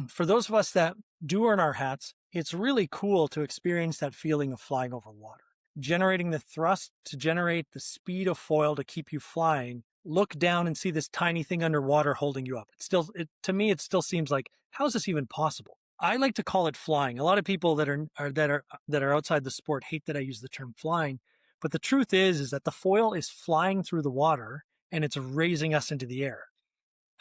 for those of us that do earn our hats, it's really cool to experience that feeling of flying over water, generating the thrust to generate the speed of foil to keep you flying. Look down and see this tiny thing underwater holding you up. To me, it still seems like, how is this even possible? I like to call it flying. A lot of people that are outside the sport hate that I use the term flying, but the truth is that the foil is flying through the water and it's raising us into the air.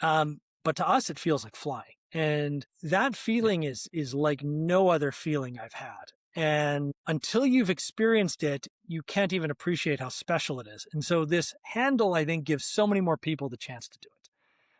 But to us, it feels like flying, and that feeling is like no other feeling I've had. And until you've experienced it, you can't even appreciate how special it is. And so this handle, I think, gives so many more people the chance to do it.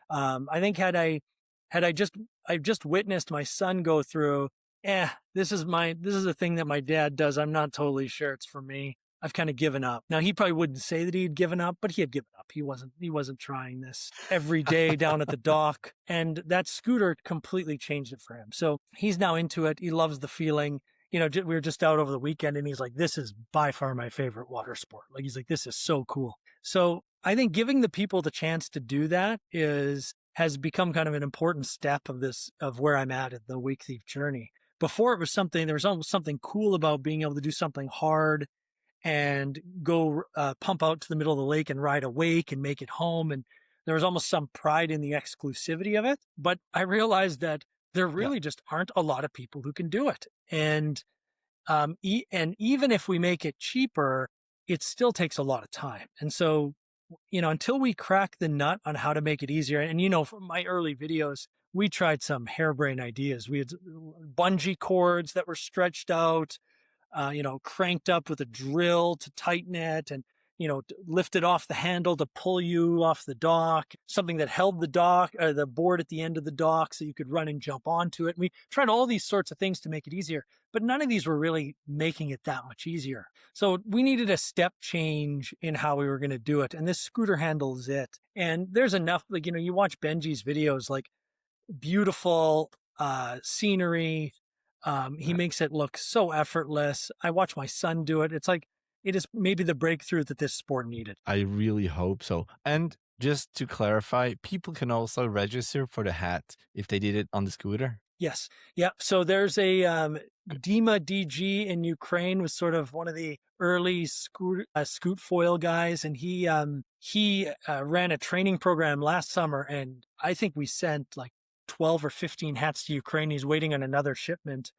I think I've just witnessed my son go through, this is a thing that my dad does. I'm not totally sure it's for me. I've kind of given up. Now, he probably wouldn't say that he'd given up, but he had given up. He wasn't trying this every day down at the dock. And that scooter completely changed it for him. So he's now into it. He loves the feeling. We were just out over the weekend and he's like, this is by far my favorite water sport. Like, he's like, this is so cool. So I think giving the people the chance to do that has become kind of an important step of where I'm at the Wakethief journey. Before there was almost something cool about being able to do something hard and go pump out to the middle of the lake and ride a wake and make it home. And there was almost some pride in the exclusivity of it. But I realized that there really just aren't a lot of people who can do it. And even if we make it cheaper, it still takes a lot of time. And so, until we crack the nut on how to make it easier, and from my early videos, we tried some harebrained ideas. We had bungee cords that were stretched out, cranked up with a drill to tighten it, and lifted off the handle to pull you off the dock, something that held the board at the end of the dock so you could run and jump onto it. And we tried all these sorts of things to make it easier, but none of these were really making it that much easier. So we needed a step change in how we were going to do it. And this scooter handle is it. And there's enough, you watch Benji's videos, like beautiful scenery. He makes it look so effortless. I watch my son do it. It's like, it is maybe the breakthrough that this sport needed. I really hope so. And just to clarify, people can also register for the hat if they did it on the scooter. Yes. Yeah. So there's a Dima DG in Ukraine, was sort of one of the early scoot foil guys. And he ran a training program last summer. And I think we sent like 12 or 15 hats to Ukraine. He's waiting on another shipment.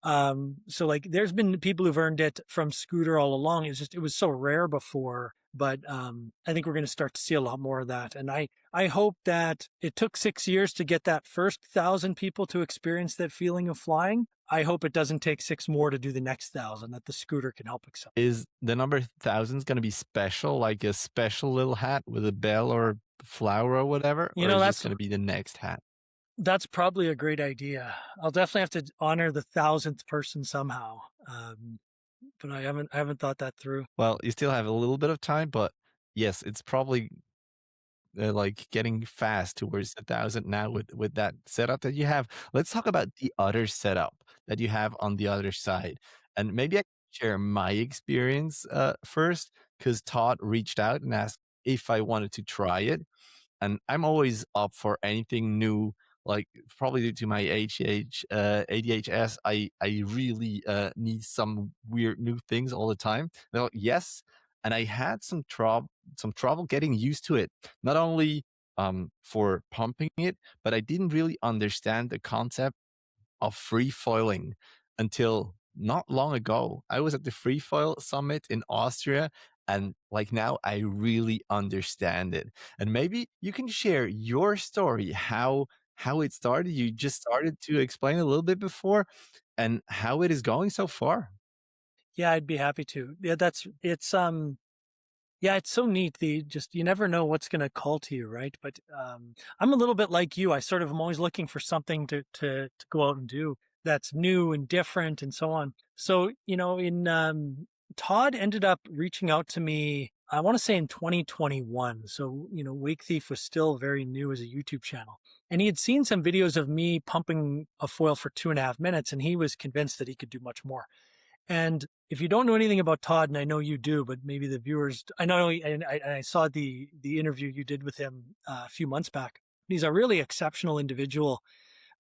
So like there's been people who've earned it from scooter all along. It was so rare before, but, I think we're going to start to see a lot more of that. And I hope that it took 6 years to get that first 1,000 people to experience that feeling of flying. I hope it doesn't take 6 more to do the next 1,000, that the scooter can help accelerate. Is the number 1,000 going to be special, like a special little hat with a bell or flower or whatever? Or is this going to be the next hat? That's probably a great idea. I'll definitely have to honor the 1,000th person somehow. But I haven't thought that through. Well, you still have a little bit of time, but yes, it's probably like getting fast towards 1,000 now with that setup that you have. Let's talk about the other setup that you have on the other side, and maybe I can share my experience first because Todd reached out and asked if I wanted to try it, and I'm always up for anything new. Like probably due to my ADHS, I really need some weird new things all the time. Now, yes, and I had some trouble getting used to it. Not only for pumping it, but I didn't really understand the concept of free foiling until not long ago. I was at the Free Foil Summit in Austria, and like now I really understand it. And maybe you can share your story, how it started. You just started to explain a little bit before, and how it is going so far. Yeah, I'd be happy to. Yeah, yeah, it's so neat. You never know what's going to call to you, right? But I'm a little bit like you. I sort of am always looking for something to go out and do that's new and different and so on. So, in Todd ended up reaching out to me, I want to say in 2021. So, Wakethief was still very new as a YouTube channel. And he had seen some videos of me pumping a foil for 2.5 minutes, and he was convinced that he could do much more. And if you don't know anything about Todd, and I know you do, but maybe the viewers, I know, and I saw the interview you did with him a few months back. He's a really exceptional individual.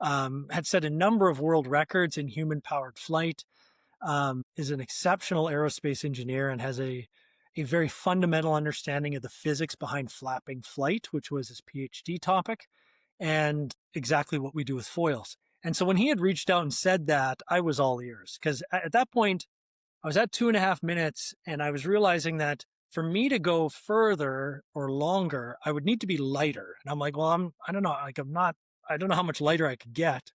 Had set a number of world records in human powered flight. Is an exceptional aerospace engineer and has a very fundamental understanding of the physics behind flapping flight, which was his PhD topic, and exactly what we do with foils. And so when he had reached out and said that, I was all ears, because at that point I was at 2.5 minutes and I was realizing that for me to go further or longer, I would need to be lighter. And I'm like, well, I don't know. Like, I don't know how much lighter I could get.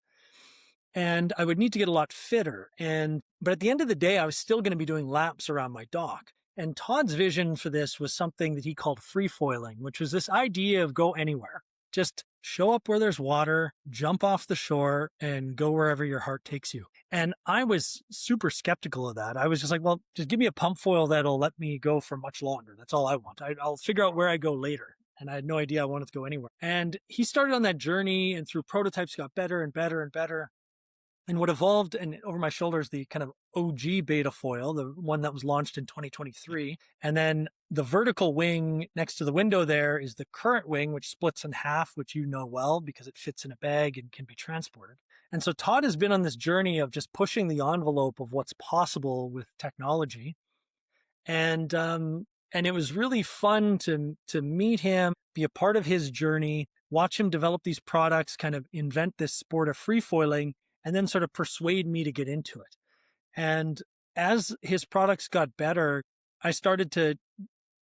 And I would need to get a lot fitter. But at the end of the day, I was still going to be doing laps around my dock. And Todd's vision for this was something that he called free foiling, which was this idea of go anywhere. Just show up where there's water, jump off the shore, and go wherever your heart takes you. And I was super skeptical of that. I was just like, well, just give me a pump foil that'll let me go for much longer. That's all I want. I'll figure out where I go later. And I had no idea I wanted to go anywhere. And he started on that journey, and through prototypes got better and better and better. And what evolved, and over my shoulder, is the kind of OG beta foil, the one that was launched in 2023. And then the vertical wing next to the window there is the current wing, which splits in half, which you know well because it fits in a bag and can be transported. And so Todd has been on this journey of just pushing the envelope of what's possible with technology. And it was really fun to meet him, be a part of his journey, watch him develop these products, kind of invent this sport of free foiling, and then sort of persuade me to get into it. And as his products got better, I started to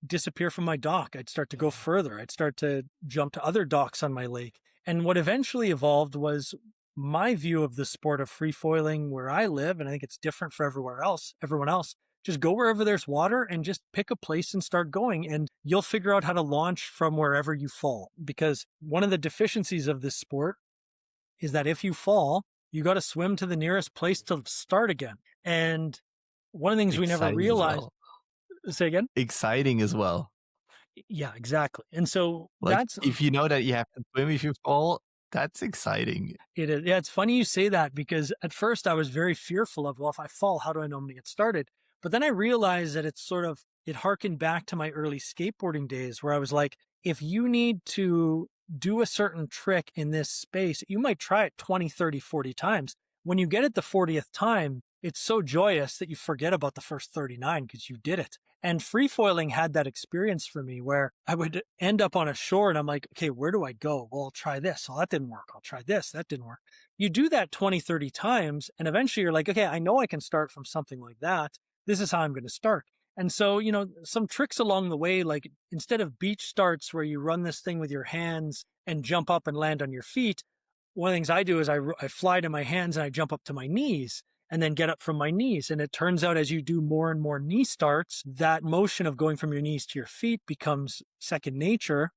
disappear from my dock. I'd start to go further. I'd start to jump to other docks on my lake. And what eventually evolved was my view of the sport of free foiling where I live. And I think it's different for everyone else. Just go wherever there's water and just pick a place and start going. And you'll figure out how to launch from wherever you fall. Because one of the deficiencies of this sport is that if you fall, you got to swim to the nearest place to start again. And one of the things we never realized. Say again? Exciting as well. Yeah, exactly. And so like, if you know that you have to swim if you fall, that's exciting. It is. Yeah, it's funny you say that, because at first I was very fearful of, well, if I fall, how do I know I'm going to get started? But then I realized that it harkened back to my early skateboarding days where I was like, if you need to do a certain trick in this space, you might try it 20, 30, 40 times. When you get it the 40th time, it's so joyous that you forget about the first 39 because you did it. And free foiling had that experience for me where I would end up on a shore and I'm like, okay, where do I go? Well, I'll try this. Oh, that didn't work. I'll try this. That didn't work. You do that 20, 30 times. And eventually you're like, okay, I know I can start from something like that. This is how I'm going to start. And so, some tricks along the way, like instead of beach starts where you run this thing with your hands and jump up and land on your feet, one of the things I do is I fly to my hands and I jump up to my knees and then get up from my knees. And it turns out as you do more and more knee starts, that motion of going from your knees to your feet becomes second nature,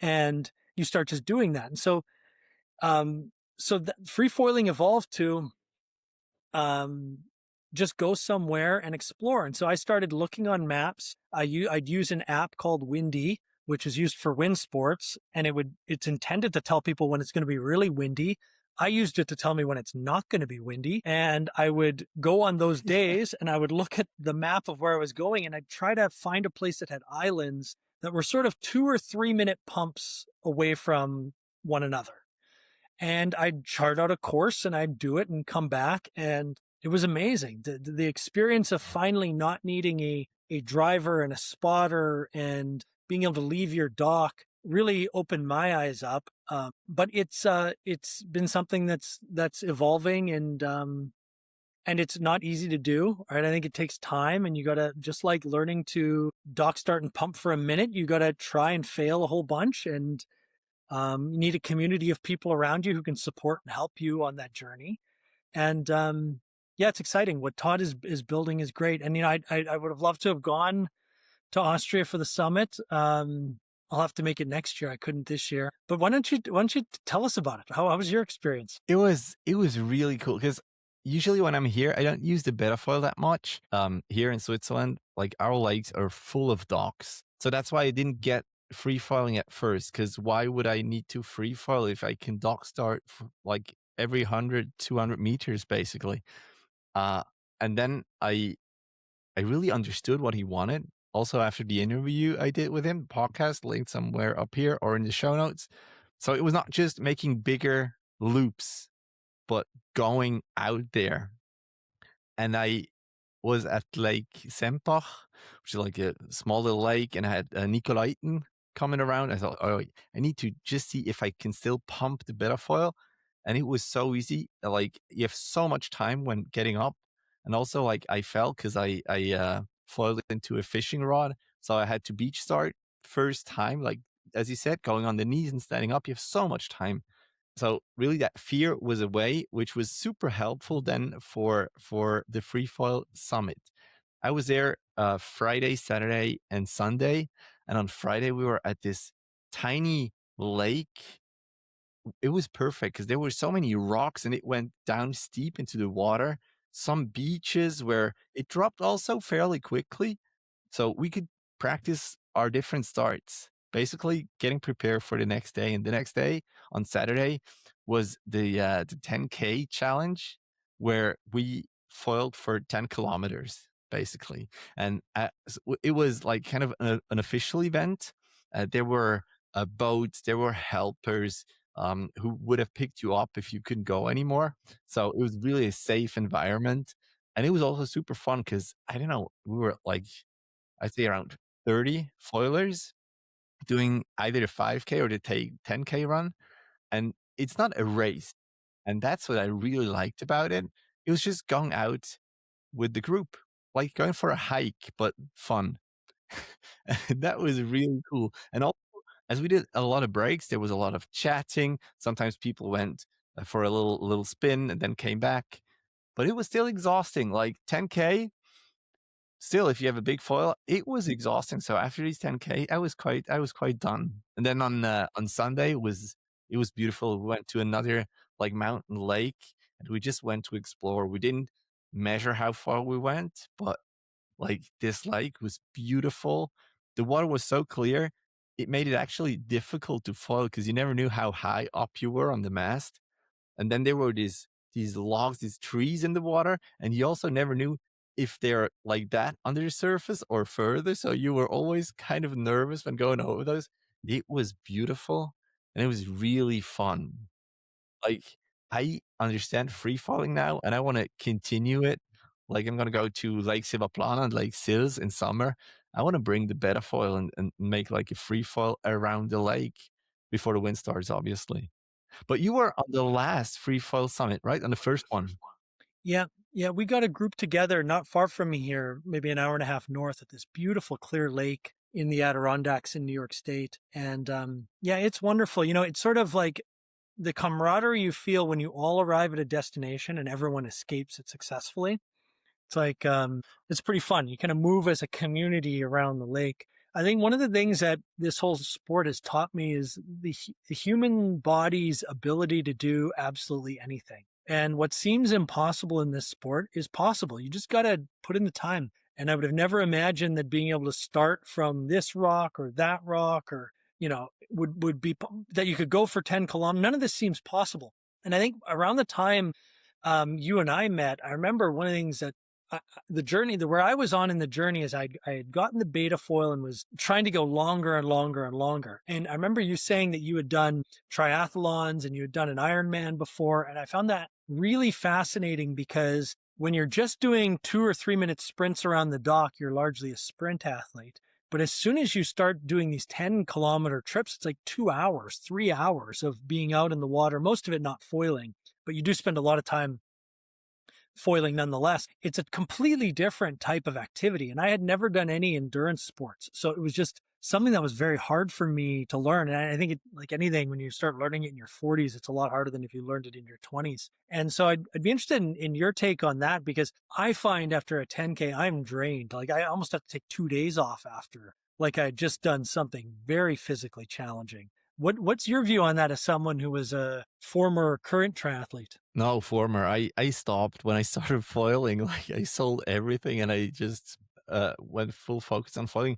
and you start just doing that. And so So free foiling evolved to just go somewhere and explore. And so I started looking on maps. I'd use an app called Windy, which is used for wind sports, and it's intended to tell people when it's going to be really windy. I used it to tell me when it's not going to be windy. And I would go on those days and I would look at the map of where I was going and I'd try to find a place that had islands that were sort of 2 or 3 minute pumps away from one another. And I'd chart out a course and I'd do it and come back. And it was amazing. The experience of finally not needing a driver and a spotter and being able to leave your dock really opened my eyes up. But it's been something that's evolving and it's not easy to do, right? I think it takes time, and you got to, just like learning to dock, start, and pump for a minute, you got to try and fail a whole bunch. And you need a community of people around you who can support and help you on that journey. And yeah, it's exciting. What Todd is building is great. And I would have loved to have gone to Austria for the summit. I'll have to make it next year. I couldn't this year. But why don't you tell us about it? How was your experience? It was really cool because usually when I'm here, I don't use the betta foil that much. Here in Switzerland, like our lakes are full of docks, so that's why I didn't get free foiling at first. Because why would I need to free foil if I can dock start like every 100, 200 meters basically? And then I really understood what he wanted. Also, after the interview I did with him, podcast linked somewhere up here or in the show notes. So it was not just making bigger loops, but going out there. And I was at Lake Sempach, which is like a small little lake, and I had Nicolaiten coming around. I thought, oh, I need to just see if I can still pump the betta foil. And it was so easy. Like, you have so much time when getting up. And also, like, I fell because I foiled into a fishing rod. So I had to beach start first time. Like, as you said, going on the knees and standing up, you have so much time. So really that fear was away, which was super helpful then for the Free Foil Summit. I was there Friday, Saturday, and Sunday. And on Friday, we were at this tiny lake. It was perfect because there were so many rocks and it went down steep into the water. Some beaches where it dropped also fairly quickly. So we could practice our different starts, basically getting prepared for the next day. And the next day on Saturday was the 10K challenge, where we foiled for 10 kilometers, basically. And it was like kind of an official event. There were boats, there were helpers who would have picked you up if you couldn't go anymore. So it was really a safe environment. And it was also super fun because, I don't know, we were like, I'd say around 30 foilers doing either the 5K or the 10K run. And it's not a race. And that's what I really liked about it. It was just going out with the group, like going for a hike, but fun. And that was really cool. And also, as we did a lot of breaks, there was a lot of chatting. Sometimes people went for a little spin and then came back. But it was still exhausting. Like 10K, still, if you have a big foil, it was exhausting. So after these 10K, I was quite done. And then on Sunday, it was beautiful. We went to another like mountain lake, and we just went to explore. We didn't measure how far we went, but like this lake was beautiful. The water was so clear, it made it actually difficult to foil because you never knew how high up you were on the mast. And then there were these logs, these trees in the water, and you also never knew if they're like that under the surface or further. So you were always kind of nervous when going over those. It was beautiful and it was really fun. Like, I understand free falling now and I want to continue it. Like, I'm going to go to Lake Silvaplana and Lake Sils in summer. I want to bring the betta foil and make like a free fall around the lake before the wind starts, obviously. But you were on the last free fall summit, right? On the first one. Yeah. We got a group together not far from me here, maybe an hour and a half north, at this beautiful clear lake in the Adirondacks in New York State. And yeah, it's wonderful. You know, it's sort of like the camaraderie you feel when you all arrive at a destination and everyone escapes it successfully. It's like, it's pretty fun. You kind of move as a community around the lake. I think one of the things that this whole sport has taught me is the human body's ability to do absolutely anything. And what seems impossible in this sport is possible. You just got to put in the time. And I would have never imagined that being able to start from this rock or that rock or, would be that you could go for 10 kilometers. None of this seems possible. And I think around the time you and I met, I remember one of the things that the journey where I was on in the journey is I had gotten the beta foil and was trying to go longer and longer and longer. And I remember you saying that you had done triathlons and you had done an Ironman before. And I found that really fascinating because when you're just doing 2 or 3 minute sprints around the dock, you're largely a sprint athlete. But as soon as you start doing these 10-kilometer trips, it's like 2 hours, 3 hours of being out in the water, most of it not foiling, but you do spend a lot of time foiling nonetheless. It's a completely different type of activity. And I had never done any endurance sports. So it was just something that was very hard for me to learn. And I think like anything, when you start learning it in your 40s, it's a lot harder than if you learned it in your 20s. And so I'd be interested in your take on that, because I find after a 10K, I'm drained. Like I almost have to take 2 days off after, like I had just done something very physically challenging. What's your view on that as someone who was a former current triathlete? No, former. I stopped when I started foiling. Like I sold everything and I just went full focus on foiling.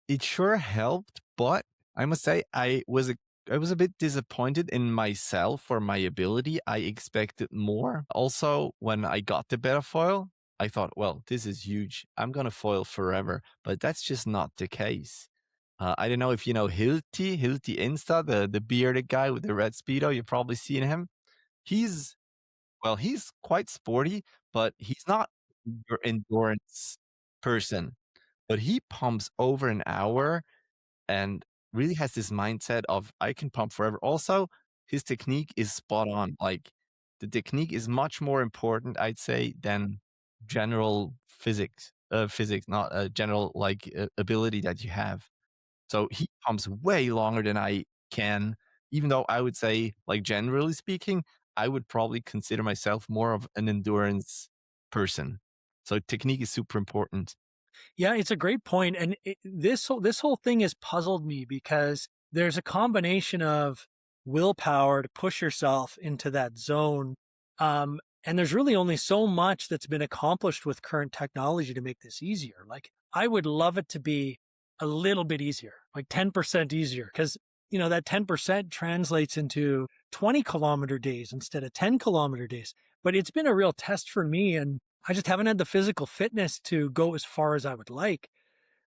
It sure helped, but I must say I was a bit disappointed in myself for my ability. I expected more. Also, when I got the beta foil, I thought, well, this is huge. I'm gonna foil forever. But that's just not the case. I don't know if you know Hilti Insta, the bearded guy with the red Speedo. You've probably seen him. He's he's quite sporty, but he's not your endurance person. But he pumps over an hour and really has this mindset of I can pump forever. Also, his technique is spot on. Like the technique is much more important, I'd say, than general physics, not general like ability that you have. So he pumps way longer than I can, even though I would say, like, generally speaking, I would probably consider myself more of an endurance person. So technique is super important. Yeah, it's a great point. And this whole thing has puzzled me because there's a combination of willpower to push yourself into that zone. And there's really only so much that's been accomplished with current technology to make this easier. Like I would love it to be a little bit easier, like 10% easier, because that 10% translates into 20-kilometer days instead of 10-kilometer days. But it's been a real test for me, and I just haven't had the physical fitness to go as far as I would like.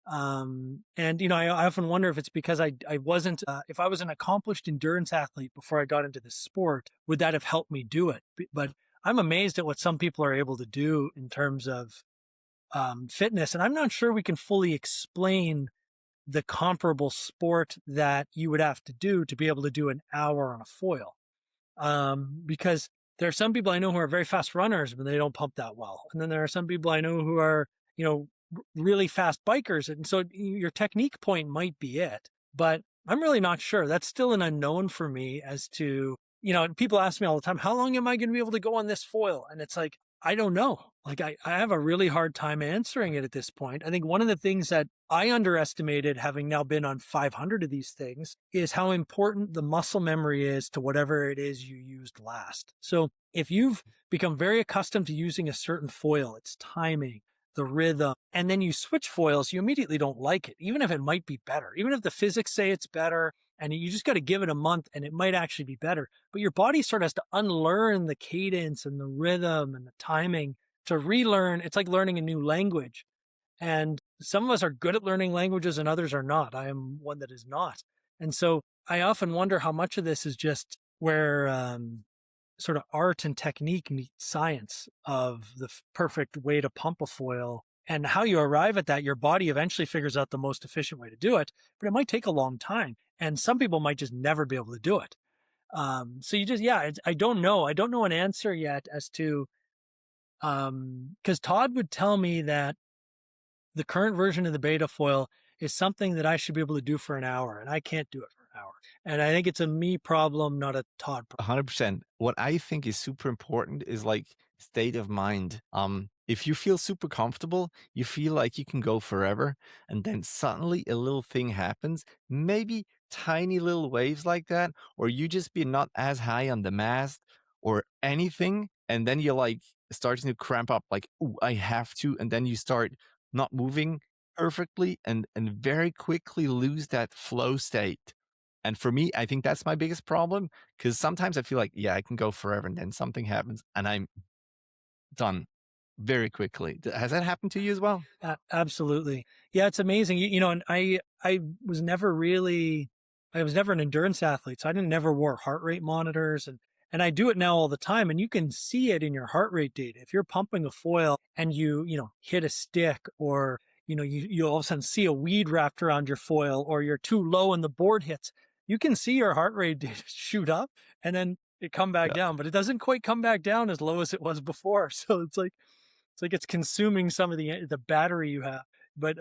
And I often wonder if it's because I wasn't, if I was an accomplished endurance athlete before I got into this sport, would that have helped me do it? But I'm amazed at what some people are able to do in terms of fitness. And I'm not sure we can fully explain the comparable sport that you would have to do to be able to do an hour on a foil. Because there are some people I know who are very fast runners, but they don't pump that well. And then there are some people I know who are, really fast bikers. And so your technique point might be it, but I'm really not sure. That's still an unknown for me as to, people ask me all the time, how long am I going to be able to go on this foil? And it's like, I don't know. Like I have a really hard time answering it at this point. I think one of the things that I underestimated, having now been on 500 of these things, is how important the muscle memory is to whatever it is you used last. So if you've become very accustomed to using a certain foil, its timing, the rhythm, and then you switch foils, you immediately don't like it, even if it might be better, even if the physics say it's better. And you just got to give it a month and it might actually be better. But your body sort of has to unlearn the cadence and the rhythm and the timing to relearn. It's like learning a new language. And some of us are good at learning languages and others are not. I am one that is not. And so I often wonder how much of this is just where sort of art and technique meet science of the perfect way to pump a foil. And how you arrive at that, your body eventually figures out the most efficient way to do it, but it might take a long time. And some people might just never be able to do it. So I don't know. I don't know an answer yet as to, because Todd would tell me that the current version of the beta foil is something that I should be able to do for an hour, and I can't do it for an hour. And I think it's a me problem, not a Todd problem. 100%. What I think is super important is like state of mind. if you feel super comfortable, you feel like you can go forever, and then suddenly a little thing happens, maybe tiny little waves like that, or you just be not as high on the mast or anything, and then you're like starting to cramp up, like, "Ooh, I have to," and then you start not moving perfectly and very quickly lose that flow state. And for me, I think that's my biggest problem because sometimes I feel like, yeah, I can go forever, and then something happens and I'm done very quickly. Has that happened to you as well? Absolutely. Yeah, it's amazing. And I was never really, I was never an endurance athlete, so I didn't never wore heart rate monitors, and I do it now all the time, and you can see it in your heart rate data. If you're pumping a foil and you hit a stick, or you all of a sudden see a weed wrapped around your foil, or you're too low and the board hits, you can see your heart rate data shoot up and then it come back Yeah. down, but it doesn't quite come back down as low as it was before. So it's like it's consuming some of the battery you have. But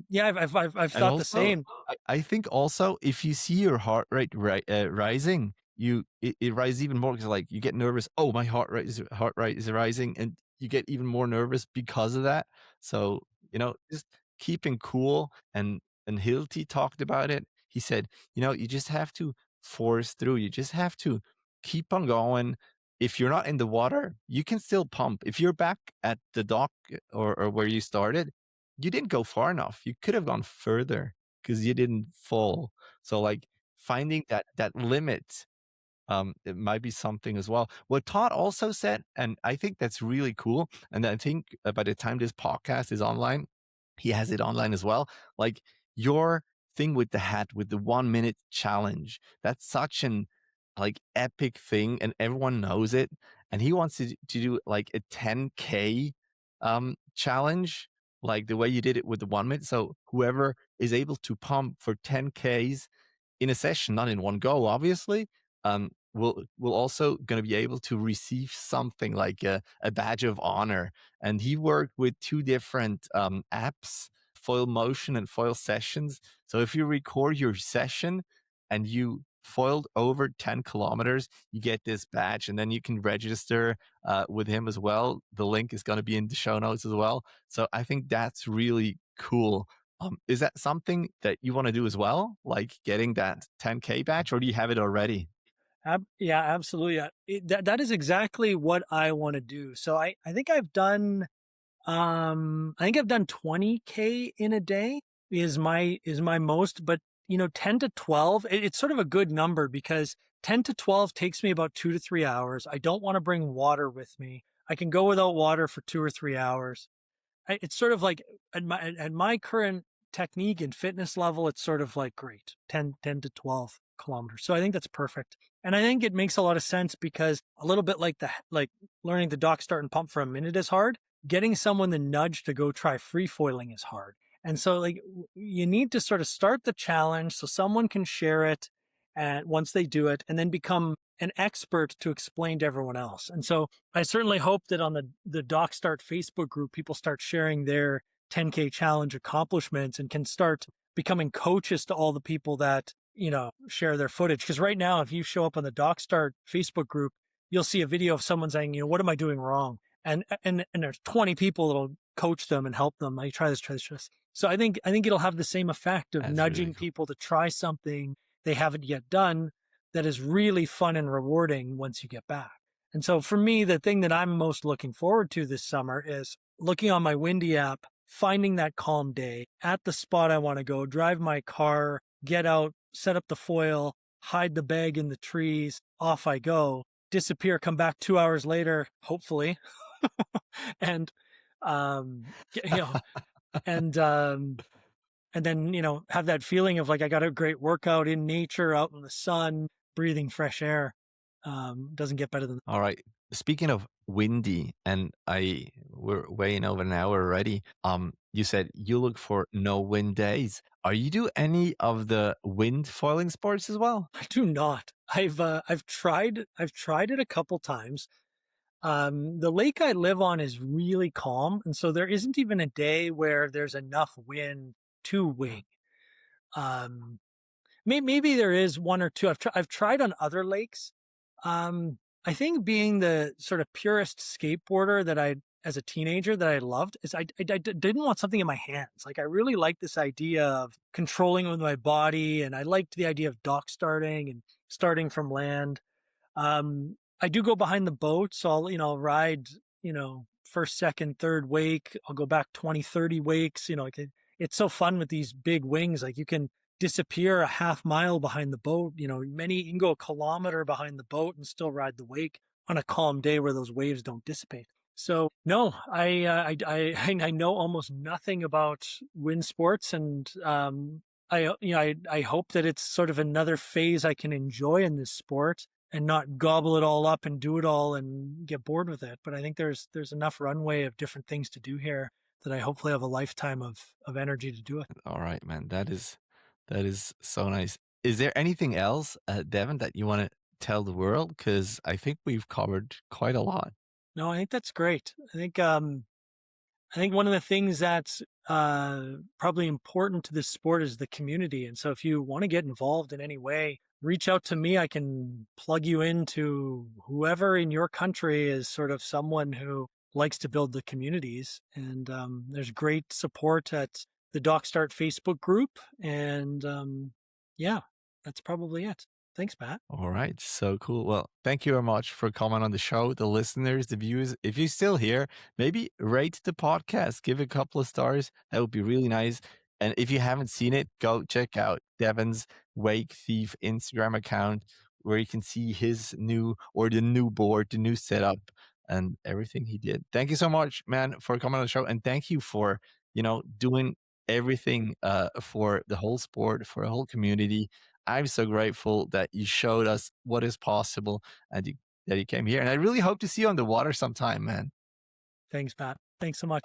yeah, I've And thought the also, same. I think also if you see your heart rate rising, it rises even more because like you get nervous. Oh, my heart rate is rising, and you get even more nervous because of that. So just keeping cool. And Hilti talked about it. He said, you just have to force through. You just have to keep on going. If you're not in the water, you can still pump. If you're back at the dock or where you started, you didn't go far enough. You could have gone further because you didn't fall. So like finding that limit, it might be something as well. What Todd also said, and I think that's really cool. And I think by the time this podcast is online, he has it online as well. Like your thing with the hat, with the 1 minute challenge, that's such an like epic thing, and everyone knows it. And he wants to do like a 10K challenge, like the way you did it with the 1 minute. So whoever is able to pump for 10Ks in a session, not in one go, obviously, will also going to be able to receive something like a badge of honor. And he worked with two different apps, Foil Motion and Foilsessions. So if you record your session and you foiled over 10 kilometers, you get this badge, and then you can register with him as well. The link is going to be in the show notes as well. So I think that's really cool. Is that something that you want to do as well, like getting that 10K badge, or do you have it already? Yeah, absolutely. That is exactly what I want to do. So I think I've done 20K in a day is my most, but 10 to 12, it's sort of a good number because 10 to 12 takes me about 2 to 3 hours. I don't want to bring water with me. I can go without water for 2 or 3 hours. It's sort of like at my current technique and fitness level, it's sort of like great, 10 to 12 kilometers. So I think that's perfect. And I think it makes a lot of sense because a little bit like learning the dock start and pump for a minute is hard. Getting someone the nudge to go try free foiling is hard. And so like you need to sort of start the challenge so someone can share it and once they do it and then become an expert to explain to everyone else. And so I certainly hope that on the Doc Start Facebook group, people start sharing their 10K challenge accomplishments and can start becoming coaches to all the people that, share their footage. Because right now, if you show up on the Doc Start Facebook group, you'll see a video of someone saying, what am I doing wrong? And there's 20 people that'll coach them and help them. Like, try this, try this, try this. So I think it'll have the same effect of That's nudging really cool. people to try something they haven't yet done that is really fun and rewarding once you get back. And so for me, the thing that I'm most looking forward to this summer is looking on my Windy app, finding that calm day at the spot I want to go, drive my car, get out, set up the foil, hide the bag in the trees, off I go, disappear, come back 2 hours later, hopefully, and get- you know, and and then have that feeling of like I got a great workout in nature, out in the sun, breathing fresh air. Doesn't get better than All right. Speaking of windy, and we're way in over an hour already. You said you look for no wind days. Are you do any of the wind foiling sports as well? I do not. I've tried it a couple times. The lake I live on is really calm, and so there isn't even a day where there's enough wind to wing. Um, maybe there is one or two. I've tried on other lakes. I think being the sort of purist skateboarder that I as a teenager that I loved is didn't want something in my hands. Like I really liked this idea of controlling with my body, and I liked the idea of dock starting and starting from land. I do go behind the boat, so I'll ride, first, second, third wake. I'll go back 20, 30 wakes. It's so fun with these big wings. Like you can disappear a half mile behind the boat. You can go a kilometer behind the boat and still ride the wake on a calm day where those waves don't dissipate. So no, I know almost nothing about wind sports, and I hope that it's sort of another phase I can enjoy in this sport and not gobble it all up and do it all and get bored with it. But I think there's enough runway of different things to do here that I hopefully have a lifetime of energy to do it. All right, man. That is so nice. Is there anything else, Devon, that you want to tell the world? Because I think we've covered quite a lot. No, I think that's great. I think one of the things that's probably important to this sport is the community. And so if you want to get involved in any way, reach out to me. I can plug you into whoever in your country is sort of someone who likes to build the communities. And there's great support at the Dock Start Facebook group. And yeah, that's probably it. Thanks, Matt. All right. So cool. Well, thank you very much for coming on the show. The listeners, the viewers, if you're still here, maybe rate the podcast, give a couple of stars. That would be really nice. And if you haven't seen it, go check out Devon's Wakethief Instagram account where you can see the new board, the new setup and everything he did. Thank you so much, man, for coming on the show. And thank you for, doing everything for the whole sport, for the whole community. I'm so grateful that you showed us what is possible and that you came here. And I really hope to see you on the water sometime, man. Thanks, Matt. Thanks so much.